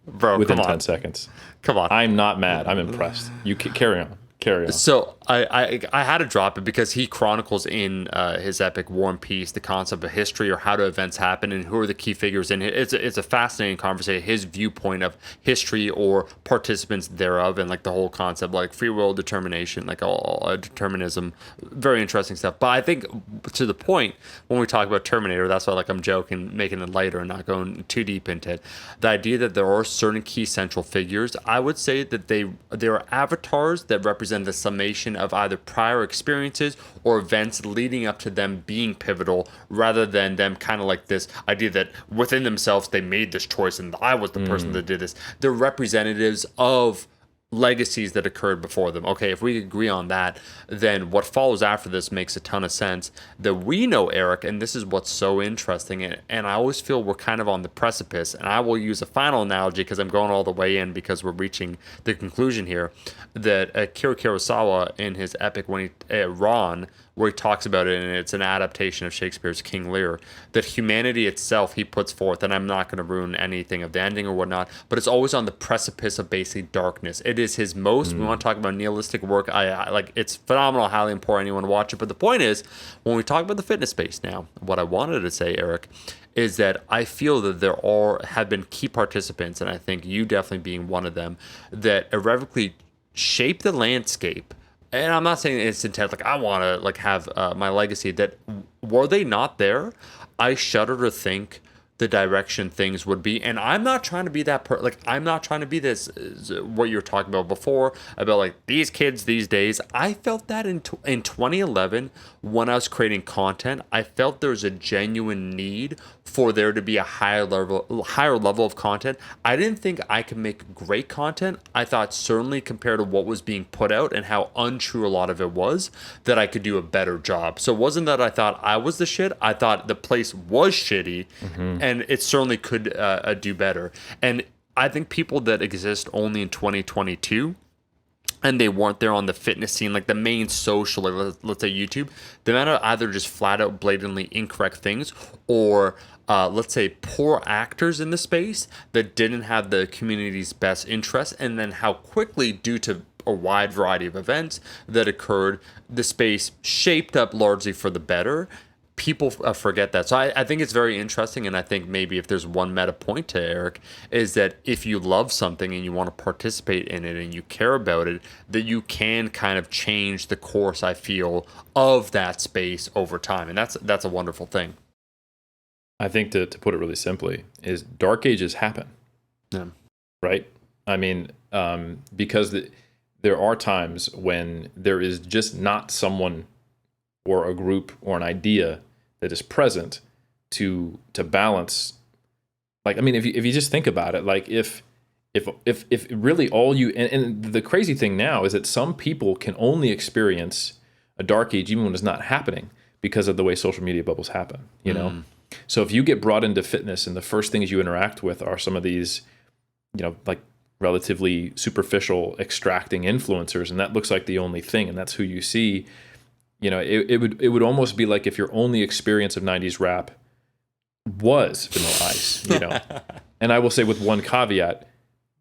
Bro,
within
come on.
10 seconds.
Come on.
I'm not mad. I'm impressed. You carry on.
So I had to drop it because he chronicles in his epic War and Peace the concept of history or how do events happen and who are the key figures in it. It's a fascinating conversation. His viewpoint of history or participants thereof and like the whole concept like free will determination, like all determinism, very interesting stuff. But I think to the point when we talk about Terminator, that's why like I'm joking, making it lighter and not going too deep into it. The idea that there are certain key central figures, I would say that there are avatars that represent the summation of either prior experiences or events leading up to them being pivotal rather than them kind of like this idea that within themselves they made this choice and I was the person that did this. They're representatives of legacies that occurred before them. Okay, if we agree on that, then what follows after this makes a ton of sense. That we know, Eric, and this is what's so interesting, and I always feel we're kind of on the precipice, and I will use a final analogy because I'm going all the way in because we're reaching the conclusion here, that Akira Kurosawa in his epic when Ron, where he talks about it, and it's an adaptation of Shakespeare's King Lear, that humanity itself he puts forth, and I'm not going to ruin anything of the ending or whatnot, but it's always on the precipice of basically darkness. It is his most, we want to talk about nihilistic work, I like, it's phenomenal, highly implore anyone to watch it, but the point is, when we talk about the fitness space now, what I wanted to say, Eric, is that I feel that have been key participants, and I think you definitely being one of them, that irrevocably shape the landscape. And I'm not saying it's intent, like I want to like have my legacy, that were they not there, I shudder to think the direction things would be. And I'm not trying to be that I'm not trying to be this, what you were talking about before, about like these kids these days. I felt that in 2011 when I was creating content, I felt there was a genuine need for there to be a higher level of content. I didn't think I could make great content. I thought certainly compared to what was being put out and how untrue a lot of it was, that I could do a better job. So it wasn't that I thought I was the shit. I thought the place was shitty, and it certainly could do better. And I think people that exist only in 2022 and they weren't there on the fitness scene, like the main social, like let's say YouTube, they might have either just flat out blatantly incorrect things, or let's say poor actors in the space that didn't have the community's best interest, and then how quickly, due to a wide variety of events that occurred, the space shaped up largely for the better. People forget that. So I think it's very interesting, and I think maybe if there's one meta point to Eric, is that if you love something and you want to participate in it and you care about it, that you can kind of change the course, I feel, of that space over time. And that's a wonderful thing.
I think to put it really simply is dark ages happen.
Yeah.
Right? I mean, because there are times when there is just not someone or a group or an idea that is present to balance. Like, I mean, if you just think about it, like if really all you, and the crazy thing now is that some people can only experience a dark age even when it's not happening because of the way social media bubbles happen, you know? So if you get brought into fitness and the first things you interact with are some of these, you know, like relatively superficial extracting influencers, and that looks like the only thing, and that's who you see, you know, it would almost be like if your only experience of 90s rap was Vanilla Ice, you know. And I will say with one caveat,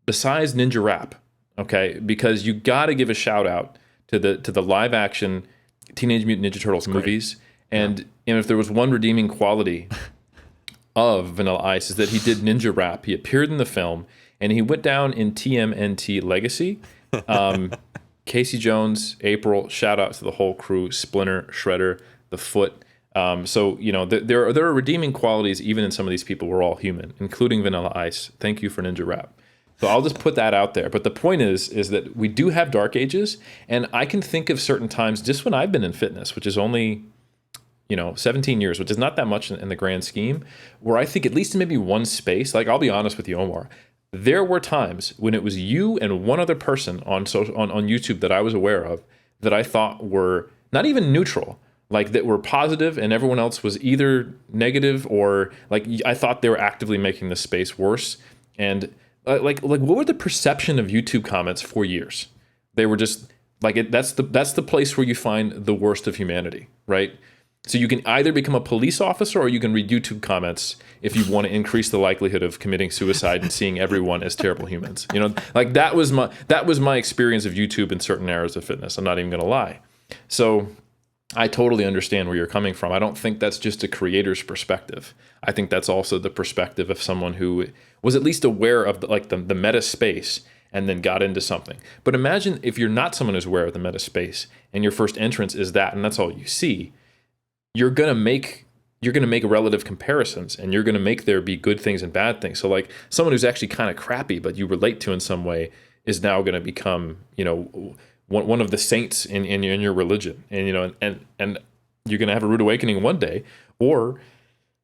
besides Ninja Rap, okay, because you got to give a shout out to the live action Teenage Mutant Ninja Turtles movies. And if there was one redeeming quality of Vanilla Ice, is that he did Ninja Rap. He appeared in the film, and he went down in TMNT legacy. Casey Jones, April, shout out to the whole crew, Splinter, Shredder, The Foot. So, you know, there are redeeming qualities even in some of these people. We're all human, including Vanilla Ice. Thank you for Ninja Rap. So I'll just put that out there. But the point is that we do have dark ages, and I can think of certain times just when I've been in fitness, which is only, you know, 17 years, which is not that much in the grand scheme, where I think at least in maybe one space, like I'll be honest with you, Omar, there were times when it was you and one other person on YouTube that I was aware of that I thought were not even neutral, like that were positive, and everyone else was either negative or like I thought they were actively making the space worse. And like what were the perception of YouTube comments for years? They were just like that's the place where you find the worst of humanity, right? So you can either become a police officer or you can read YouTube comments if you want to increase the likelihood of committing suicide and seeing everyone as terrible humans. You know, like that was my experience of YouTube in certain eras of fitness. I'm not even going to lie. So I totally understand where you're coming from. I don't think that's just a creator's perspective. I think that's also the perspective of someone who was at least aware of the meta space and then got into something. But imagine if you're not someone who's aware of the meta space and your first entrance is that, and that's all you see. You're gonna make relative comparisons, and you're gonna make there be good things and bad things. So like someone who's actually kind of crappy, but you relate to in some way, is now gonna become, you know, one of the saints in your religion, and you know, and you're gonna have a rude awakening one day, or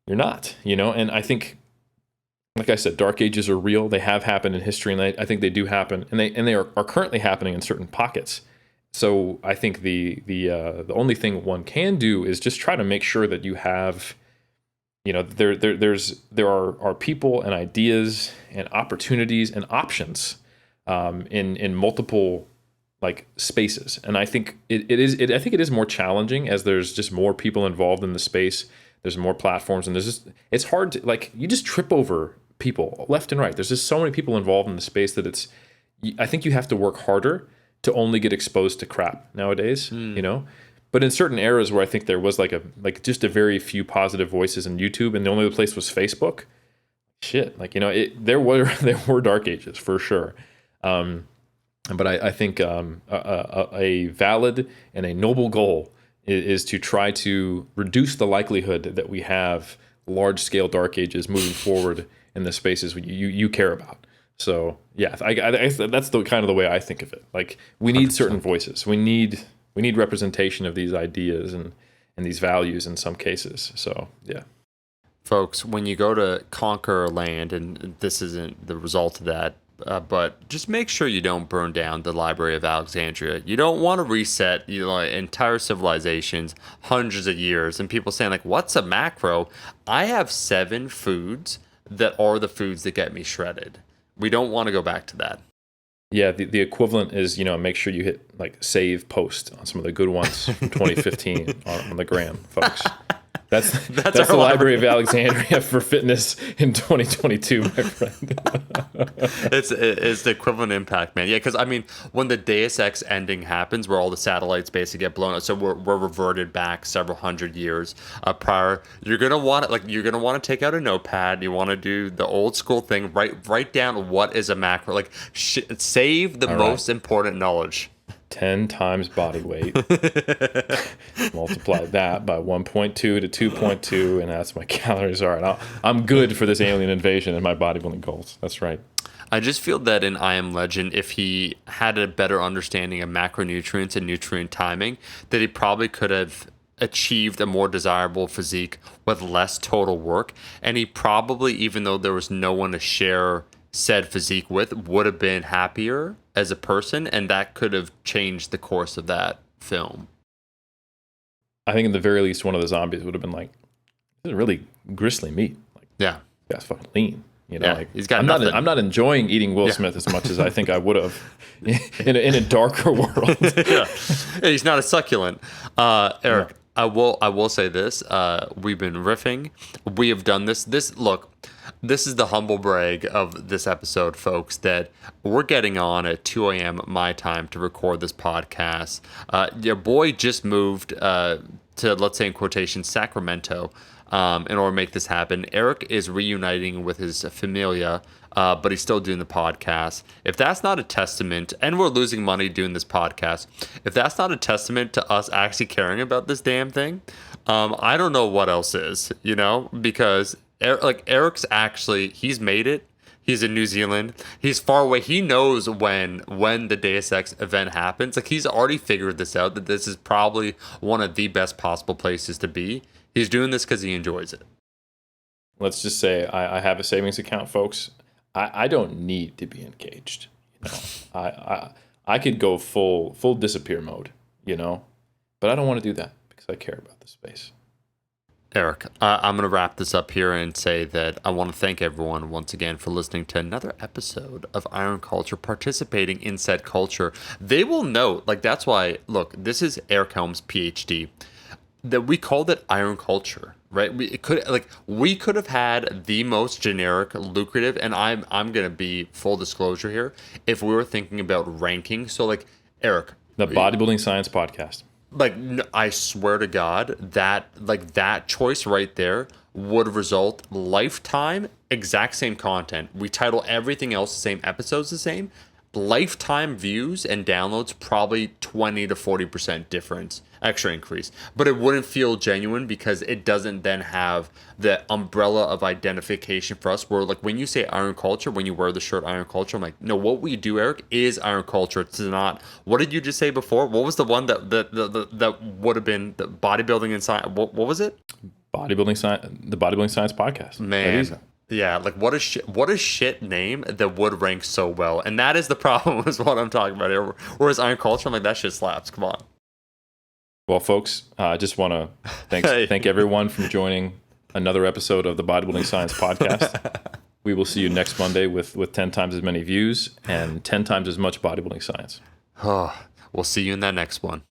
you're not, you know. And I think, like I said, dark ages are real. They have happened in history, and I think they do happen, and they are currently happening in certain pockets. So I think the only thing one can do is just try to make sure that you have, you know, there are people and ideas and opportunities and options in multiple like spaces. And I think it is more challenging as there's just more people involved in the space. There's more platforms, and it's hard to, like, you just trip over people left and right. There's just so many people involved in the space that I think you have to work harder to only get exposed to crap nowadays, you know? But in certain eras where I think there was just a very few positive voices in YouTube, and the only other place was Facebook, shit, like, you know, there were dark ages for sure. But I think a valid and a noble goal is to try to reduce the likelihood that we have large-scale dark ages moving forward in the spaces you care about. So yeah, I that's the kind of the way I think of it. Like, we need 100%. Certain voices. We need representation of these ideas and these values in some cases. So yeah.
Folks, when you go to conquer land, and this isn't the result of that, but just make sure you don't burn down the Library of Alexandria. You don't want to reset, entire civilizations, hundreds of years, and people saying like, "What's a macro?" I have 7 foods that are the foods that get me shredded. We don't want to go back to that.
Yeah, the equivalent is, make sure you hit like save post on some of the good ones from 2015 on the gram, folks. That's the Library of Alexandria for fitness in 2022, my friend.
It's the equivalent impact, man. Yeah, because I mean, when the Deus Ex ending happens, where all the satellites basically get blown up, so we're reverted back several hundred years prior. You're gonna want to take out a notepad. You want to do the old school thing. Write down what is a macro. Like save the most important knowledge.
10 times body weight, multiply that by 1.2 to 2.2, and that's my calories. All right, I'm good for this alien invasion and my bodybuilding goals. That's right.
I just feel that in I Am Legend, if he had a better understanding of macronutrients and nutrient timing, that he probably could have achieved a more desirable physique with less total work. And he probably, even though there was no one to share said physique with, would have been happier as a person, and that could have changed the course of that film.
I think at the very least, one of the zombies would have been like, "This is really gristly meat. Like,
yeah,
that's fucking lean."
He's got
I'm not enjoying eating Will Smith as much as I think I would have in a darker world.
Yeah, he's not as succulent. Eric, no. I will say this. We've been riffing. We have done this. This is the humble brag of this episode, folks, that we're getting on at 2 a.m. my time to record this podcast. Your boy just moved to, let's say in quotation, Sacramento, in order to make this happen. Eric is reuniting with his familia, but he's still doing the podcast. If that's not a testament, and we're losing money doing this podcast, if that's not a testament to us actually caring about this damn thing, I don't know what else is, because Eric's actually, he's made it. He's in New Zealand. He's far away. He knows when the Deus Ex event happens. Like, he's already figured this out, that this is probably one of the best possible places to be. He's doing this because he enjoys it.
Let's just say I have a savings account, folks. I don't need to be engaged. I could go full disappear mode, but I don't want to do that because I care about the space.
Eric, I'm going to wrap this up here and say that I want to thank everyone once again for listening to another episode of Iron Culture, participating in said culture. They will note, that's why, look, this is Eric Helms, PhD, that we called it Iron Culture, right? We could have had the most generic, lucrative, and I'm going to be full disclosure here, if we were thinking about ranking. So, Eric.
The Bodybuilding Science Podcast.
I swear to God, that choice right there would result lifetime, exact same content. We title everything else the same, episodes the same. Lifetime views and downloads, probably 20 to 40% difference, extra increase. But it wouldn't feel genuine because it doesn't then have the umbrella of identification for us, where when you say Iron Culture, when you wear the shirt Iron Culture, I'm like, no, what we do, Eric, is Iron Culture. It's not, what did you just say before? What was the one that would have been the bodybuilding and science? What was it?
The Bodybuilding Science Podcast.
Man. Yeah, what a shit name that would rank so well. And that is the problem, is what I'm talking about here. Whereas Iron Culture, I'm like, that shit slaps. Come on.
Well, folks, I just want to thank everyone for joining another episode of the Bodybuilding Science Podcast. We will see you next Monday with 10 times as many views and 10 times as much bodybuilding science.
We'll see you in that next one.